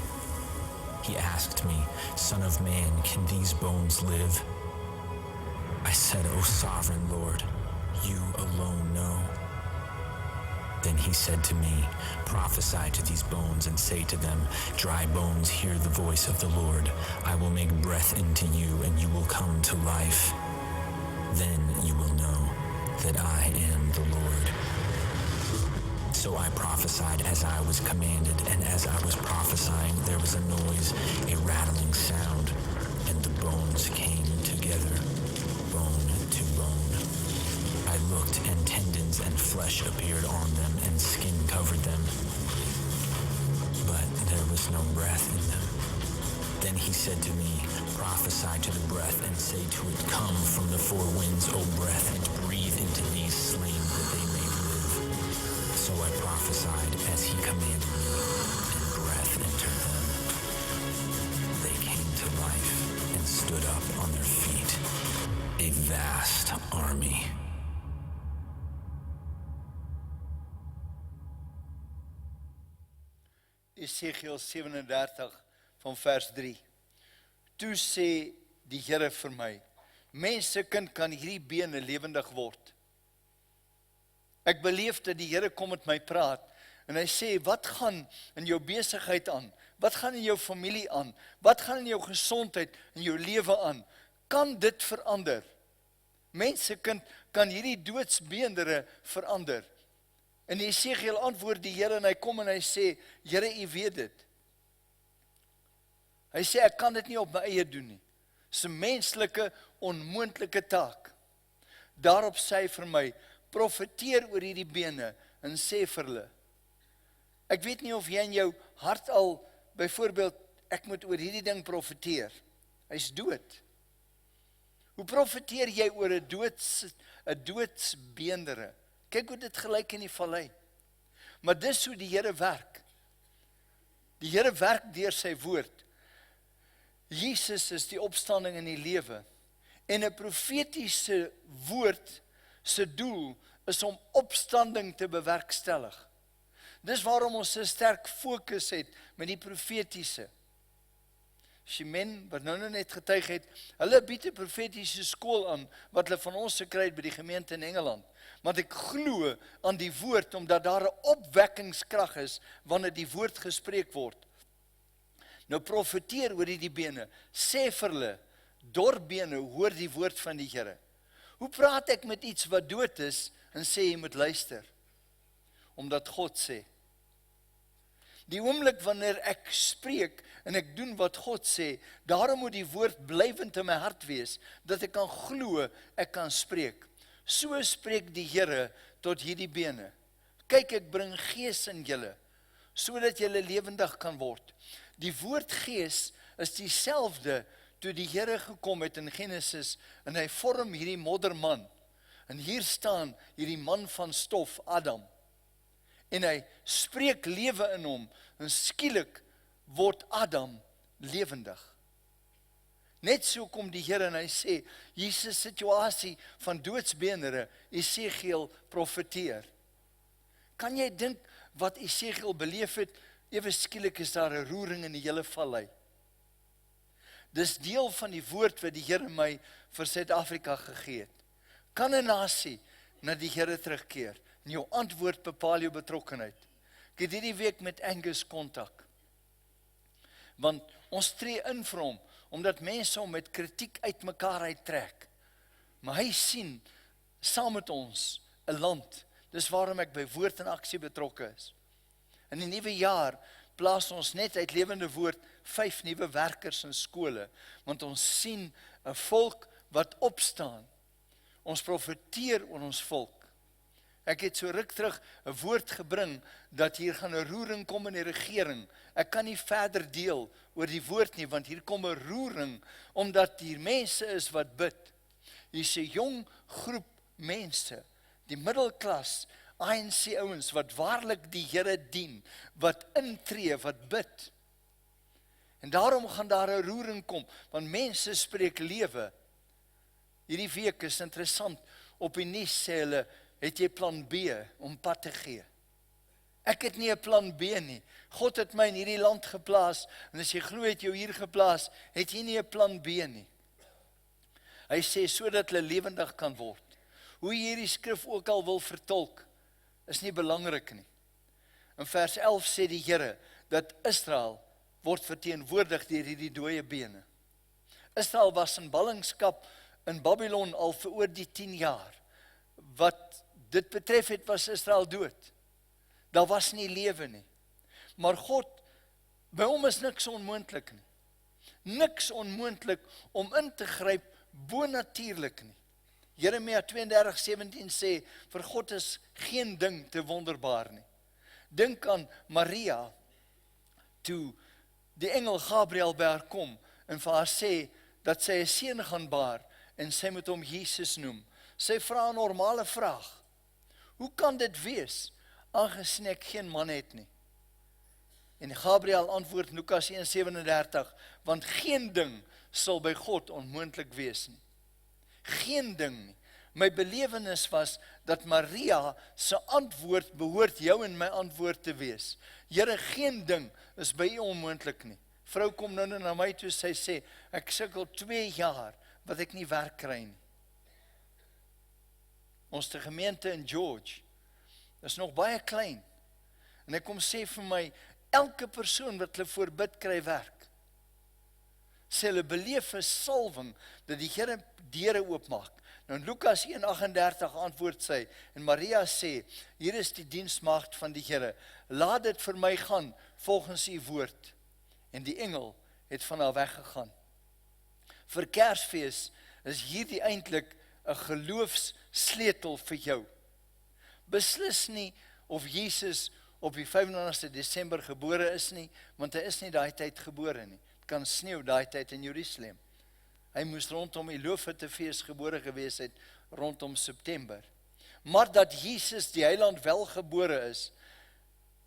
He asked me, Son of man, can these bones live? I said, O sovereign Lord, you alone know. Then he said to me, prophesy to these bones and say to them, dry bones, hear the voice of the Lord. I will make breath into you, and you will come to life. Then you will know that I am the Lord. So I prophesied as I was commanded, and as I was prophesying, there was a noise, a rattling sound, and the bones came together, bone to bone. I looked, and tendons and flesh appeared on them, and skin covered them, but there was no breath in them. Then he said to me, prophesy to the breath, and say to it, come from the four winds, O breath, and breathe into these slain, that they may live. So I prophesied as he commanded me, and breath entered them. They came to life and stood up on their feet, a vast army. Esegiel 37 van vers 3. Toe sê die Here vir my, mensekind, kan hierdie bene lewendig word? Ek beleef dat die Here kom met my praat en hy sê, wat gaan in jou besigheid aan? Wat gaan in jou familie aan? Wat gaan in jou gesondheid, in jou lewe aan? Kan dit verander? Mensekind, kan hierdie doodsbeendere verander? En Esegiel antwoord die Here en hy kom en hy sê, Here, U weet dit. Hy sê, ek kan dit nie op my eie doen nie. Dis 'n menslike, onmoontlike taak. Daarop sê hy vir my, profeteer oor hierdie bene en sê vir hulle. Ek weet nie of jy in jou hart al, byvoorbeeld, ek moet oor hierdie ding profeteer. Hy's dood. Hoe profeteer jy oor 'n doodsbeendere? Kyk hoe dit gelyk in die vallei. Maar dis hoe die Here werk. Die Here werk deur sy woord. Jesus is die opstanding in die lewe. En 'n profetiese woord se doel is om opstanding te bewerkstellig. Dis waarom ons 'n sterk fokus het met die profetiese. Shimen, wat nou net getuig het, hulle bied 'n profetiese skool aan, wat hulle van ons gekry het by die gemeente in Engeland. Want ek glo aan die woord, omdat daar 'n opwekkingskrag is, wanneer die woord gespreek word. Nou profeteer oor die bene, sê vir hulle, dorbene, hoor die woord van die Here. Hoe praat ek met iets wat dood is, en sê jy moet luister? Omdat God sê. Die oomblik wanneer ek spreek, en ek doen wat God sê, daarom moet die woord blywend in my hart wees, dat ek kan glo, ek kan spreek. So spreek die Here tot hierdie bene. Kyk, ek bring gees in julle, sodat julle lewendig kan word. Die woord gees is dieselfde toe die Here gekom het in Genesis, en hy vorm hierdie modderman. En hier staan hierdie man van stof, Adam. En hy spreek lewe in hom, en skielik word Adam lewendig. Net so kom die Here en hy sê, Jesus situasie van doodsbeendere, Esegiel profeteer. Kan jy dink wat Esegiel beleef het? Ewe skielik is daar 'n roering in die hele vallei. Dis deel van die woord wat die Here my vir Suid-Afrika gegee het. Kan 'n nasie na die Here terugkeer? En jou antwoord bepaal jou betrokkenheid. Ek het hierdie week met Angus kontak. Want ons tree in vir hom, omdat mense hom met kritiek uitmekaar uittrek. Maar hy sien, saam met ons, 'n land. Dis waarom ek by Woord en Aksie betrokke is. In die nuwe jaar plaas ons net uit lewende woord 5 nuwe werkers in skole, want ons sien 'n volk wat opstaan. Ons profeteer oor ons volk. Ek het so ruk terug 'n woord gebring, dat hier gaan 'n roering kom in die regering. Ek kan nie verder deel oor die woord nie, want hier kom 'n roering, omdat hier mense is wat bid. Hier's 'n jong groep mense, die middelklas, ANC ouens, wat waarlik die Here dien, wat intree, wat bid. En daarom gaan daar 'n roering kom, want mense spreek lewe. Hierdie week is interessant, op die nuus sê hulle, het jy plan B om pad te gee? Ek het nie 'n plan B nie. God het my in hierdie land geplaas, en as jy glo het jou hier geplaas, het jy nie 'n plan B nie. Hy sê, sodat hulle lewendig kan word. Hoe jy hierdie skrif ook al wil vertolk, is nie belangrik nie. In vers 11 sê die Here, dat Israel word verteenwoordig deur hierdie dooie bene. Israel was in ballingskap in Babylon al vir oor die 10 jaar. Wat dit betref het, was Israel dood. Daar was nie lewe nie. Maar God, by hom is niks onmoontlik nie. Niks onmoontlik om in te gryp bonatuurlik nie. Jeremia 32:17 sê, vir God is geen ding te wonderbaar nie. Dink aan Maria, toe die engel Gabriel by haar kom, en vir haar sê, dat sy 'n seun gaan baar, en sy moet hom Jesus noem. Sy vra 'n normale vraag. Hoe kan dit wees, aangesien ek geen man het nie? En Gabriel antwoord Lukas 1:37, want geen ding sal by God onmoontlik wees nie. Geen ding nie. My belewenis was, dat Maria se antwoord behoort jou en my antwoord te wees. Here, geen ding is by u onmoontlik nie. Vrou kom nou na my toe, sy sê, ek sukkel 2 jaar, wat ek nie werk kry nie. Ons gemeente in George is nog baie klein. En ek kom sê vir my, elke persoon wat hulle voorbid kry werk. Sê hulle beleef 'n salwing, dat die Here deure oopmaak. Nou in Lukas 1:38 antwoord sy, en Maria sê, hier is die diensmaagd van die Here, laat dit vir my gaan, volgens u woord. En die engel het van haar weggegaan. Vir Kersfees is hierdie eintlik 'n geloofssleutel vir jou. Beslis nie of Jesus op die 25 Desember gebore is nie, want hy is nie daai tyd gebore nie. Het kan sneeu daai tyd in Jerusalem. Hy moes rondom die Loofhuttefees gebore gewees het, rondom September. Maar dat Jesus die Heiland wel gebore is,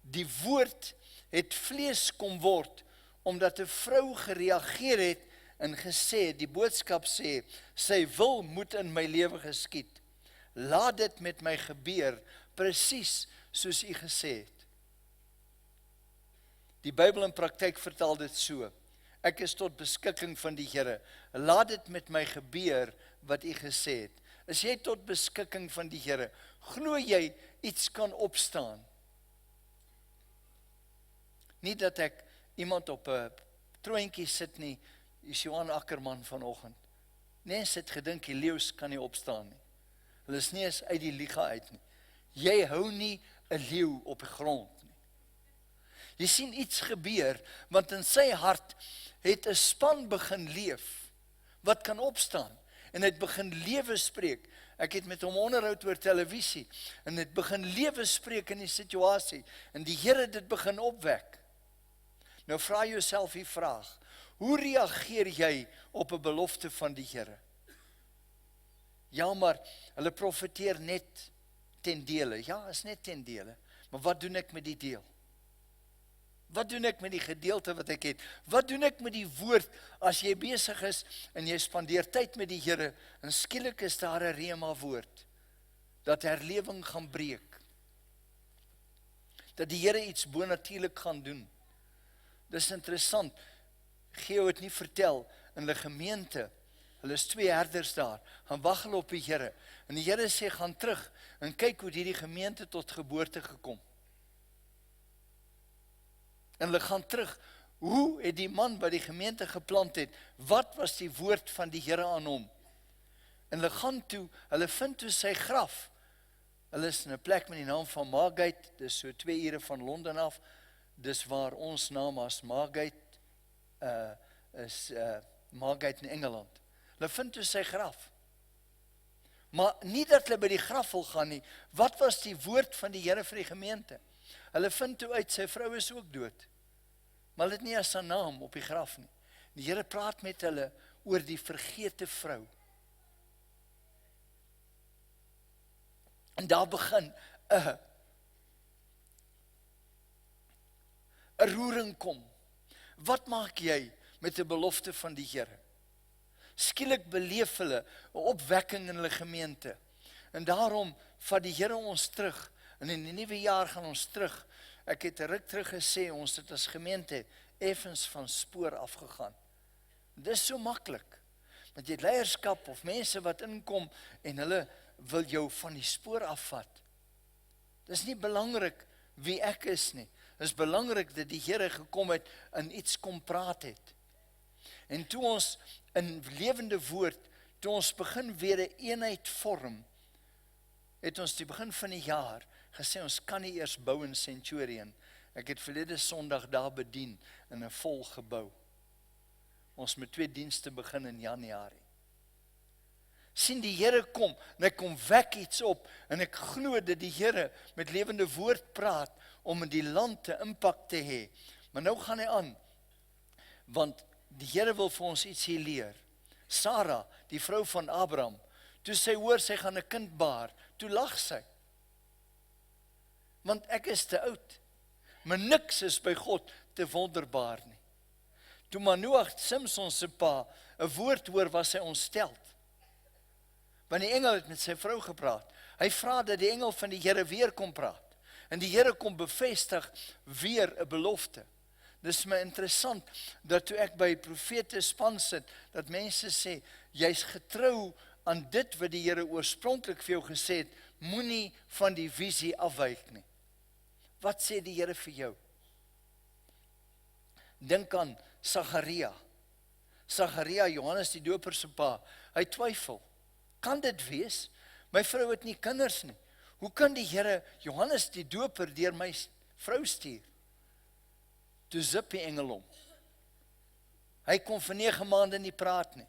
die woord het vlees kom word, omdat 'n vrou gereageer het en gesê, die boodskap sê, sy wil moet in my lewe geskied. Laat dit met my gebeur, presies soos u gesê het. Die Bybel in praktyk vertaal dit so, ek is tot beskikking van die Here, laat dit met my gebeur, wat u gesê het. Is jy tot beskikking van die Here, glo jy iets kan opstaan? Nie dat ek iemand op 'n troontjie sit nie, is Johan Ackerman vanoggend. Mense het gedink die leeu's kan nie opstaan nie. Hulle is nie eens uit die liga uit nie. Jy hou nie 'n leeu op die grond nie. Jy sien iets gebeur, want in sy hart het 'n span begin leef, wat kan opstaan, en het begin lewe spreek. Ek het met hom onderhoud oor televisie, en het begin lewe spreek in die situasie, en die Here het dit begin opwek. Nou vra jouself die vraag, hoe reageer jy op 'n belofte van die Here? Ja, maar hulle profeteer net ten dele. Ja, is net ten dele. Maar wat doen ek met die deel? Wat doen ek met die gedeelte wat ek het? Wat doen ek met die woord, as jy besig is, en jy spandeer tyd met die Here, en skielik is daar 'n rema woord, dat herlewing gaan breek, dat die Here iets bonatuurlik gaan doen. Dis interessant, Geo het nie vertel, in die gemeente, hulle is 2 herders daar, gaan wag hulle op die Here, en die Here sê, gaan terug, en kyk hoe die gemeente tot geboorte gekom. En hulle gaan terug, hoe het die man wat die gemeente geplant het, wat was die woord van die Here aan hom? En hulle gaan toe, hulle vind toe sy graf, hulle is in 'n plek met die naam van Margate, dis so 2 ure van Londen af, dis waar ons naam as Margate, is Margate in Engeland. Hulle vind toe sy graf. Maar nie dat hulle by die graf wil gaan nie, wat was die woord van die Here vir die gemeente? Hulle vind toe uit, sy vrou is ook dood. Maar hulle het nie as 'n naam op die graf nie. Die Here praat met hulle oor die vergete vrou. En daar begin 'n roering kom. Wat maak jy met 'n belofte van die Here? Skielik beleef hulle 'n opwekking in hulle gemeente. En daarom vat die Here ons terug. En in die nuwe jaar gaan ons terug. Ek het 'n ruk terug gesê, ons het as gemeente effens van spoor afgegaan. Dis so maklik. Want jy het leierskap of mense wat inkom en hulle wil jou van die spoor afvat. Dis nie belangrik wie ek is nie. Dis belangrik dat die Here gekom het en iets kom praat het. En toe ons in lewende woord, toe ons begin weer 'n eenheid vorm, het ons die begin van die jaar gesê, ons kan nie eers bou in Centurion. Ek het verlede Sondag daar bedien in 'n vol gebou. Ons moet 2 dienste begin in Januarie. Sien, die Here kom, en hy kom wek iets op, en ek glo dat die Here met lewende woord praat, om in die land te impak te hê. Maar nou gaan hy aan, want die Here wil vir ons iets hier leer. Sarah, die vrou van Abraham, toe sy hoor sy gaan 'n kind baar, toe lag sy. Want ek is te oud, maar niks is by God te wonderbaar nie. Toe Manoah, Simson se pa, 'n woord hoor, was hy ontsteld. Want die engel het met sy vrou gepraat. Hy vra dat die engel van die Here weer kom praat. En die Here kom bevestig weer 'n belofte. Dis my interessant, dat toe ek by profete span sit, dat mense sê, jy's getrou aan dit wat die Here oorspronklik vir jou gesê het, moenie van die visie afwyk nie. Wat sê die Here vir jou? Dink aan Sagaria. Sagaria, Johannes die Doper se pa, hy twyfel. Kan dit wees? My vrou het nie kinders nie. Hoe kan die Here Johannes die Doper deur my vrou stuur? Toe zip die engel om. Hy kon vir 9 maande nie praat nie.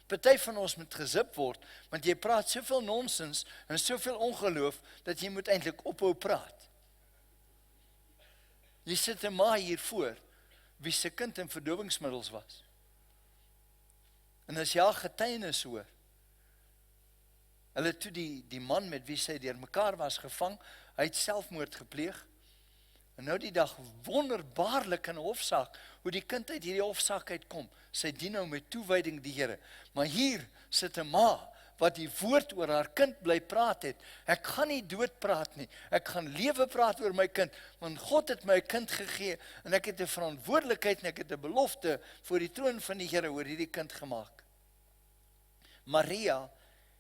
Party van ons moet gezip word, want jy praat soveel nonsens en soveel ongeloof, dat jy moet eintlik ophou praat. Jy sit 'n ma hier voor, wie se kind in verdowingsmiddels was. En as jy haar getuienis hoor, hulle toe die man met wie sy deur mekaar was gevang, hy het selfmoord gepleeg. En nou die dag wonderbaarlik in 'n hofsaak, hoe die kind uit hierdie hofsaak uitkom. Sy dien nou met toewyding die Here. Maar hier sit 'n ma, wat die woord oor haar kind bly praat het. Ek gaan nie dood praat nie, ek gaan lewe praat oor my kind, want God het my 'n kind gegee, en ek het 'n verantwoordelikheid, en ek het 'n belofte voor die troon van die Here oor hierdie kind gemaak. Maria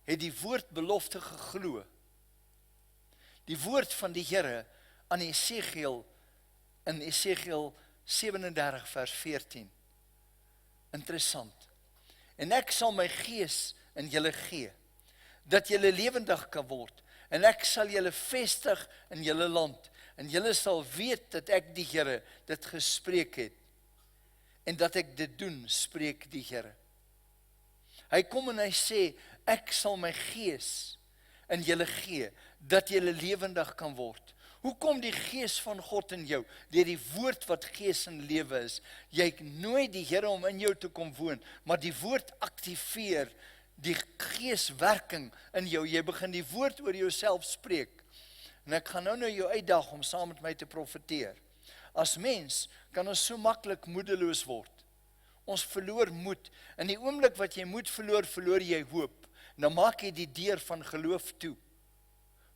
het die woord belofte geglo. Die woord van die Here aan Esegiel, in Esegiel 37 vers 14. Interessant. En ek sal my gees in julle gee, dat julle lewendig kan word, en ek sal julle vestig in julle land, en julle sal weet dat ek die Here dit gespreek het, en dat ek dit doen, spreek die Here. Hy kom en hy sê, ek sal my gees in julle gee, dat julle lewendig kan word. Hoe kom die gees van God in jou? Deur die woord wat gees en lewe is. Jy nooi die Here om in jou te kom woon, maar die woord aktiveer die geeswerking in jou. Jy begin die woord oor jouself spreek. En ek gaan nou jou uitdag om saam met my te profeteer. As mens kan ons so maklik moedeloos word. Ons verloor moed. In die oomblik wat jy moed verloor, verloor jy hoop. En dan maak jy die deur van geloof toe.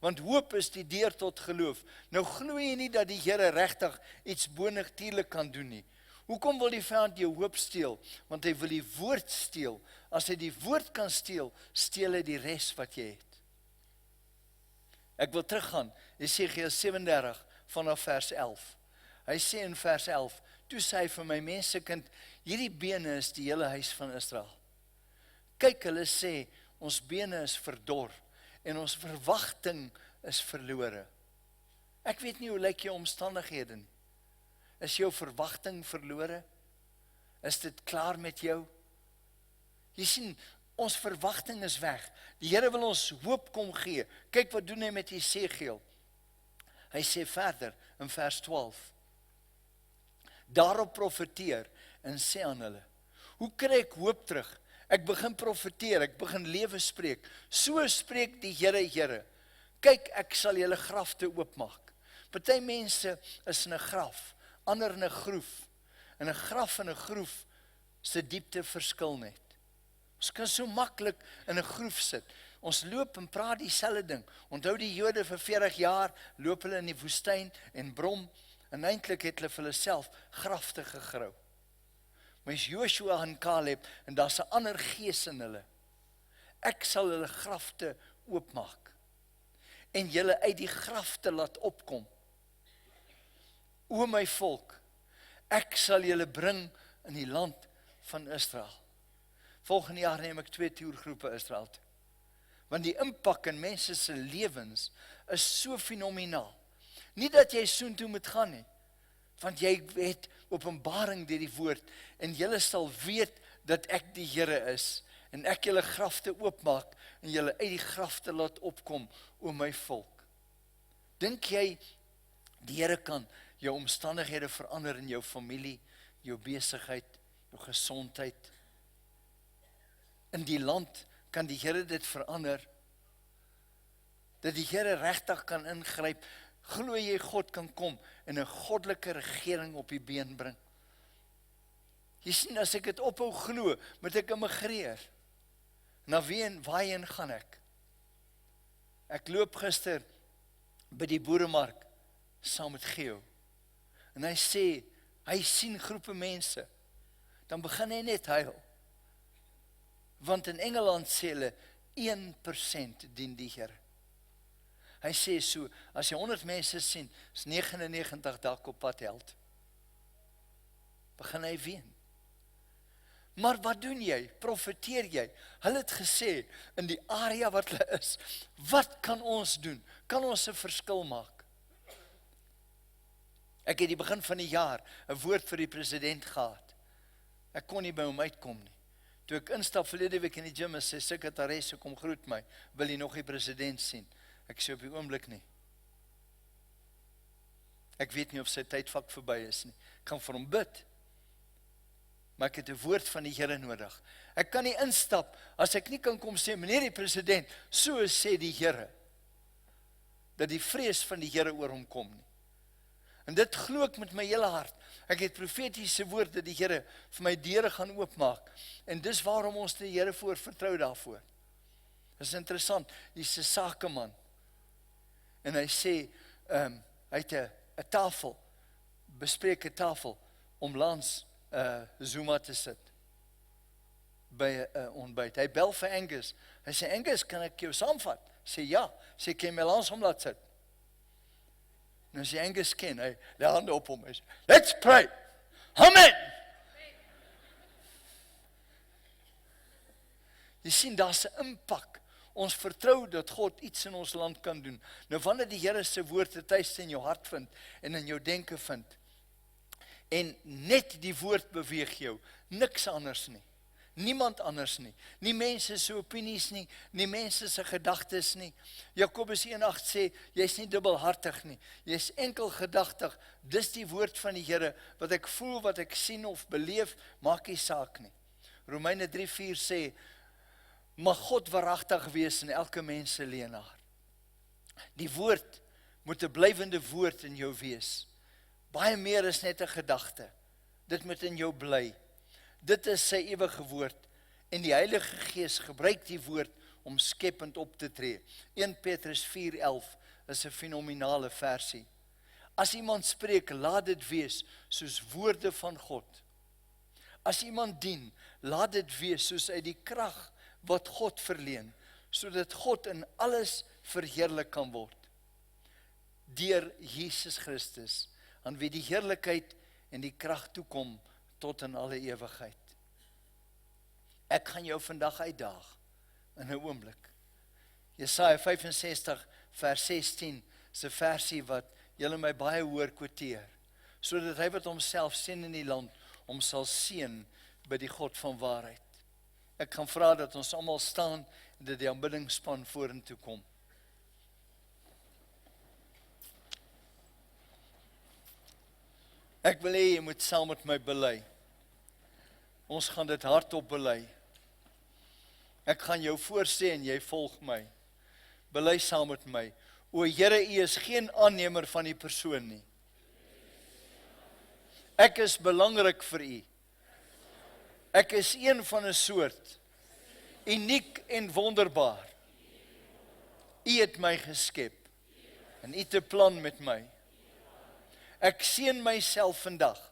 Want hoop is die deur tot geloof. Nou glo jy nie dat die Here regtig iets bonatuurlik kan doen nie. Hoekom wil die vyand jou hoop steel? Want hy wil die woord steel. As hy die woord kan steel, steel hy die res wat jy het. Ek wil teruggaan, Esegiel 37 vanaf vers 11. Hy sê in vers 11, toe sê hy vir my mensekind, hierdie bene is die hele huis van Israel. Kyk, hulle sê, ons bene is verdor, en ons verwagting is verlore. Ek weet nie hoe lyk jou omstandighede nie. Is jou verwagting verlore? Is dit klaar met jou? Jy sien, ons verwagting is weg. Die Here wil ons hoop kom gee. Kyk wat doen hy met Esegiel. Hy sê verder in vers 12. Daarop profeteer en sê aan hulle, hoe kry ek hoop terug? Ek begin profeteer, ek begin lewe spreek. So spreek die Here. Kyk, ek sal julle grafte oopmaak. Party mense is in 'n graf, ander in 'n groef. In 'n graf en 'n groef se diepte verskil net. Ons kan so maklik in 'n groef sit. Ons loop en praat dieselfde ding. Onthou die Jode vir 40 jaar loop hulle in die woestyn en brom, en eintlik het hulle vir hulle self grafte gegrou. Maar is Joshua en Caleb, en daar's 'n ander gees in hulle. Ek sal hulle grafte oopmaak, en julle uit die grafte laat opkom. O my volk, ek sal julle bring in die land van Israel. Volgende jaar neem ek 2 toergroepe Israel toe. Want die impak in mense se lewens is so fenomenaal. Nie dat jy soontoe moet gaan nie, want jy het openbaring deur die woord, en julle sal weet dat ek die Here is, en ek julle grafte oopmaak, en julle uit die grafte laat opkom, o my volk. Dink jy, die Here kan jou omstandighede verander in jou familie, jou besigheid, jou gesondheid? In die land kan die Here dit verander, dat die Here regtig kan ingryp. Glo jy God kan kom en 'n goddelike regering op die been bring? Jy sien, as ek dit ophou glo, moet ek immigreer. Na wie en waarheen gaan ek? Ek loop gister by die boeremark saam met Geo. En hy sê, hy sien groepe mense. Dan begin hy net huil. Want in Engeland sê hulle 1% dien die Here. Hy sê so, as jy 100 mense sien, is 99 dalk op pad held. Begin hy ween. Maar wat doen jy? Profeteer jy? Hulle het gesê, in die area wat hulle is, wat kan ons doen? Kan ons 'n verskil maak? Ek het die begin van die jaar 'n woord vir die president gehad. Ek kon nie by hom uitkom nie. Toe ek instap verlede week in die gym, is sy sekretaresse kom groet my, wil jy nog die president sien? Ek sê op die oomblik nie. Ek weet nie of sy tydvak verby is nie. Ek kan vir hom bid. Maar ek het 'n woord van die Here nodig. Ek kan nie instap, as ek nie kan kom sê, meneer die president, so sê die Here, dat die vrees van die Here oor hom kom nie. En dit glo ek met my hele hart. Ek het profetiese woorde, die Here vir my deure gaan oopmaak. En dis waarom ons die Here voor vertrou daarvoor. Dit is interessant, hier's 'n sakeman. En hy sê, hy het 'n tafel, bespreek 'n tafel, om langs Zuma te sit, by 'n ontbyt. Hy bel vir Angus, hy sê, Angus, kan ek jou saamvat? Sê ja, sê, kan jy my langs hom laat sit? Nou sê Angus ken, hy lê hande op hom, hy sê, let's pray, amen! Jy sien, daar's 'n impak. Ons vertrou dat God iets in ons land kan doen. Nou wanneer die Here se woord 'n tuiste in jou hart vind en in jou denke vind, en net die woord beweeg jou, niks anders nie. Niemand anders nie. Nie mense se opinies nie, nie mense se gedagtes nie. Jakobus 1:8 sê, jy's nie dubbelhartig nie. Jy's enkel gedagtig. Dis die woord van die Here, wat ek voel, wat ek sien of beleef, maak nie saak nie. Romeine 3:4 sê, mag God waaragtig wees in elke mens se leenaar. Die woord moet 'n blywende woord in jou wees. Baie meer is net 'n gedagte. Dit moet in jou bly. Dit is sy ewige woord. En die Heilige Gees gebruik die woord om skepend op te tree. 1 Petrus 4:11 is 'n fenominale versie. As iemand spreek, laat dit wees soos woorde van God. As iemand dien, laat dit wees soos uit die krag wat God verleen, sodat God in alles verheerlik kan word. Deur Jesus Christus, aan wie die heerlikheid en die krag toekom tot in alle ewigheid. Ek gaan jou vandag uitdaag in 'n oomblik. Jesaja 65 vers 16 is 'n versie wat julle my baie hoor kwoteer, sodat hy wat homself sien in die land, hom sal seën by die God van waarheid. Ek gaan vra dat ons almal staan en dat die aanbiddingsspan vorentoe kom. Ek wil hê jy moet saam met my bely. Ons gaan dit hardop bely. Ek gaan jou voorsê en jy volg my. Bely saam met my. O Here, U is geen aannemer van die persoon nie. Ek is belangrik vir U. Ek is een van 'n soort. Uniek en wonderbaar. U het my geskep. En U het 'n plan met my. Ek seën myself vandag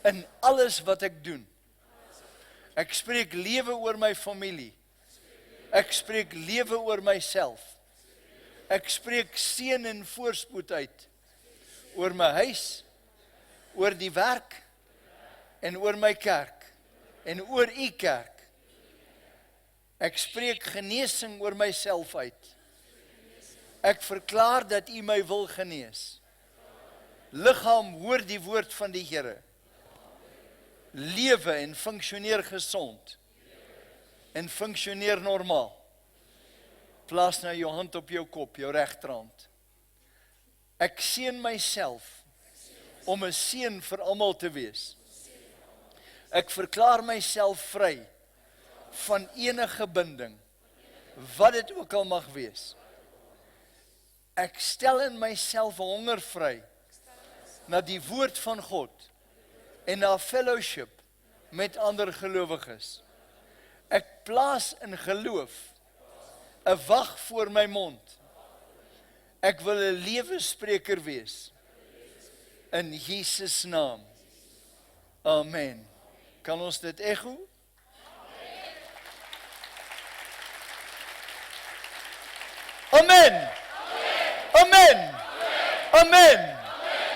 in alles wat ek doen. Ek spreek lewe oor my familie. Ek spreek lewe oor myself. Ek spreek seën en voorspoed uit oor my huis, oor die werk en oor my kerk en oor U kerk. Ek spreek genesing oor myself uit. Ek verklaar dat U my wil genees. Liggaam hoor die woord van die Here. Lewe en funksioneer gesond. En funksioneer normaal. Plaas nou jou hand op jou kop, jou regterhand. Ek seën myself om 'n seën vir almal te wees. Ek verklaar myself vry van enige binding, wat dit ook al mag wees. Ek stel in myself 'n honger vry na die woord van God en na fellowship met ander gelowiges. Ek plaas in geloof 'n wag voor my mond. Ek wil 'n lewenspreker wees. In Jesus naam. Amen. Kan ons dit echo? Amen. Amen. Amen.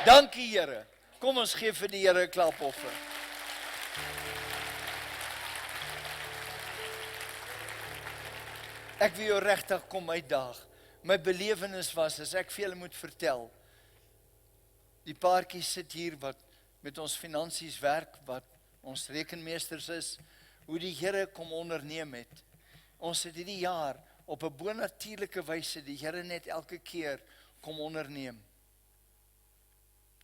Dankie Here. Kom ons gee vir die Here 'n klapoffer. Ek wil jou regtig kom uitdaag. My belewenis was, as ek vir julle moet vertel, die paartjie sit hier wat met ons finansies werk, wat ons rekenmeesters is, hoe die Here kom onderneem het. Ons het hierdie jaar op 'n bonatuurlike wyse die Here net elke keer kom onderneem.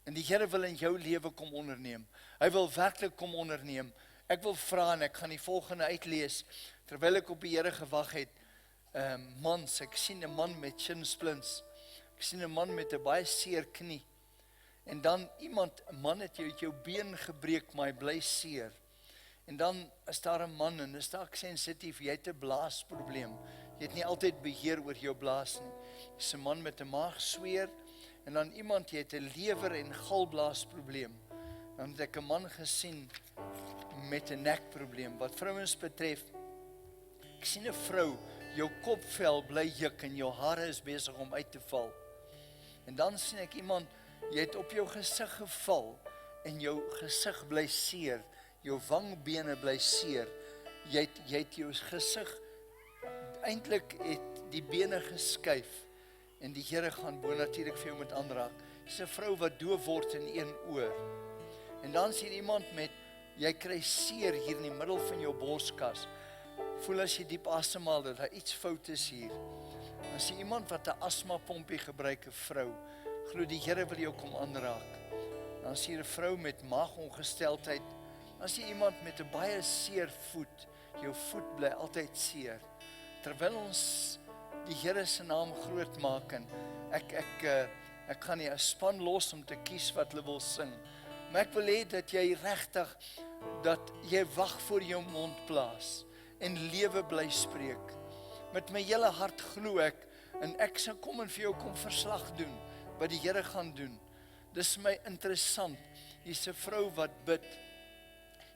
En die Here wil in jou lewe kom onderneem. Hy wil werklik kom onderneem. Ek wil vra en ek gaan die volgende uitlees, terwyl ek op die Here gewag het. Mans, ek sien 'n man met shin splints. Ek sien 'n man met 'n baie seer knie. En dan 'n man het jou been gebreek, maar hy bly seer. En dan is daar 'n man en is daar sensitief, jy het 'n blaasprobleem. Jy het nie altyd beheer oor jou blaas nie. Dis 'n man met 'n maagsweer en dan iemand jy het 'n lewer- en galblaasprobleem. Dan het ek 'n man gesien met 'n nekprobleem. Wat vrouens betref, ek sien 'n vrou, jou kopvel bly juk en jou hare is besig om uit te val. En dan sien ek iemand, jy het op jou gesig geval en jou gesig bly seer, jou wangbene bly seer. Jy het jou gesig eintlik het die bene geskuif en die Here gaan bonatuurlik vir jou met aanraak. Dis 'n vrou wat doof word in een oor. En dan sien iemand met, jy kry seer hier in die middel van jou borskas. Voel as jy diep asemhaal dat daar iets fout is hier. Dan sien iemand wat 'n asmapompie gebruik, 'n vrou. Glo die Here wil jou kom aanraak. Dan sien jy 'n vrou met maagongesteldheid. Dan sien jy iemand met 'n baie seer voet. Jou voet bly altyd seer. Terwyl ons die Here se naam groot maak en ek gaan nie 'n span los om te kies wat hulle wil sing. Maar ek wil hê dat jy regtig dat jy wag voor jou mond plaas en lewe bly spreek. Met my hele hart glo ek en ek sal kom en vir jou kom verslag doen wat die Here gaan doen. Dis my interessant. Hier's 'n vrou wat bid.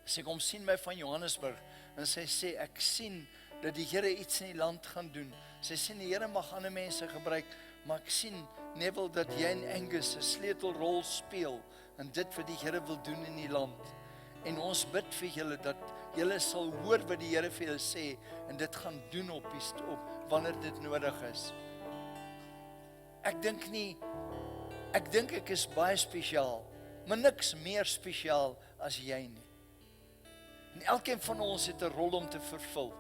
Sy kom sien my van Johannesburg en sy sê ek sien dat die Here iets in die land gaan doen. Sy sê die Here mag ander mense gebruik, maar ek sien Neville dat jy en Angus 'n sleutelrol speel in dit wat die Here wil doen in die land. En ons bid vir julle dat julle sal hoor wat die Here vir julle sê en dit gaan doen op wanneer dit nodig is. Ek dink ek is baie spesiaal, maar niks meer spesiaal as jy nie. En elkeen van ons het 'n rol om te vervul.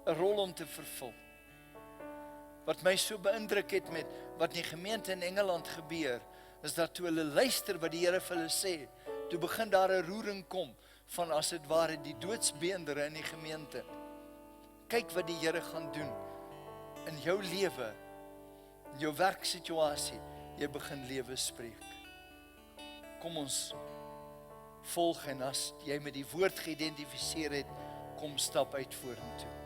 'n Rol om te vervul. Wat my so beïndruk het met wat in die gemeente in Engeland gebeur, is dat toe hulle luister wat die Here vir hulle sê, toe begin daar 'n roering kom van as dit ware die doodsbeendere in die gemeente. Kyk wat die Here gaan doen in jou lewe, in jou werksituasie, jy begin lewe spreek. Kom ons volg en as jy met die woord geïdentifiseer het, kom stap uit vorentoe.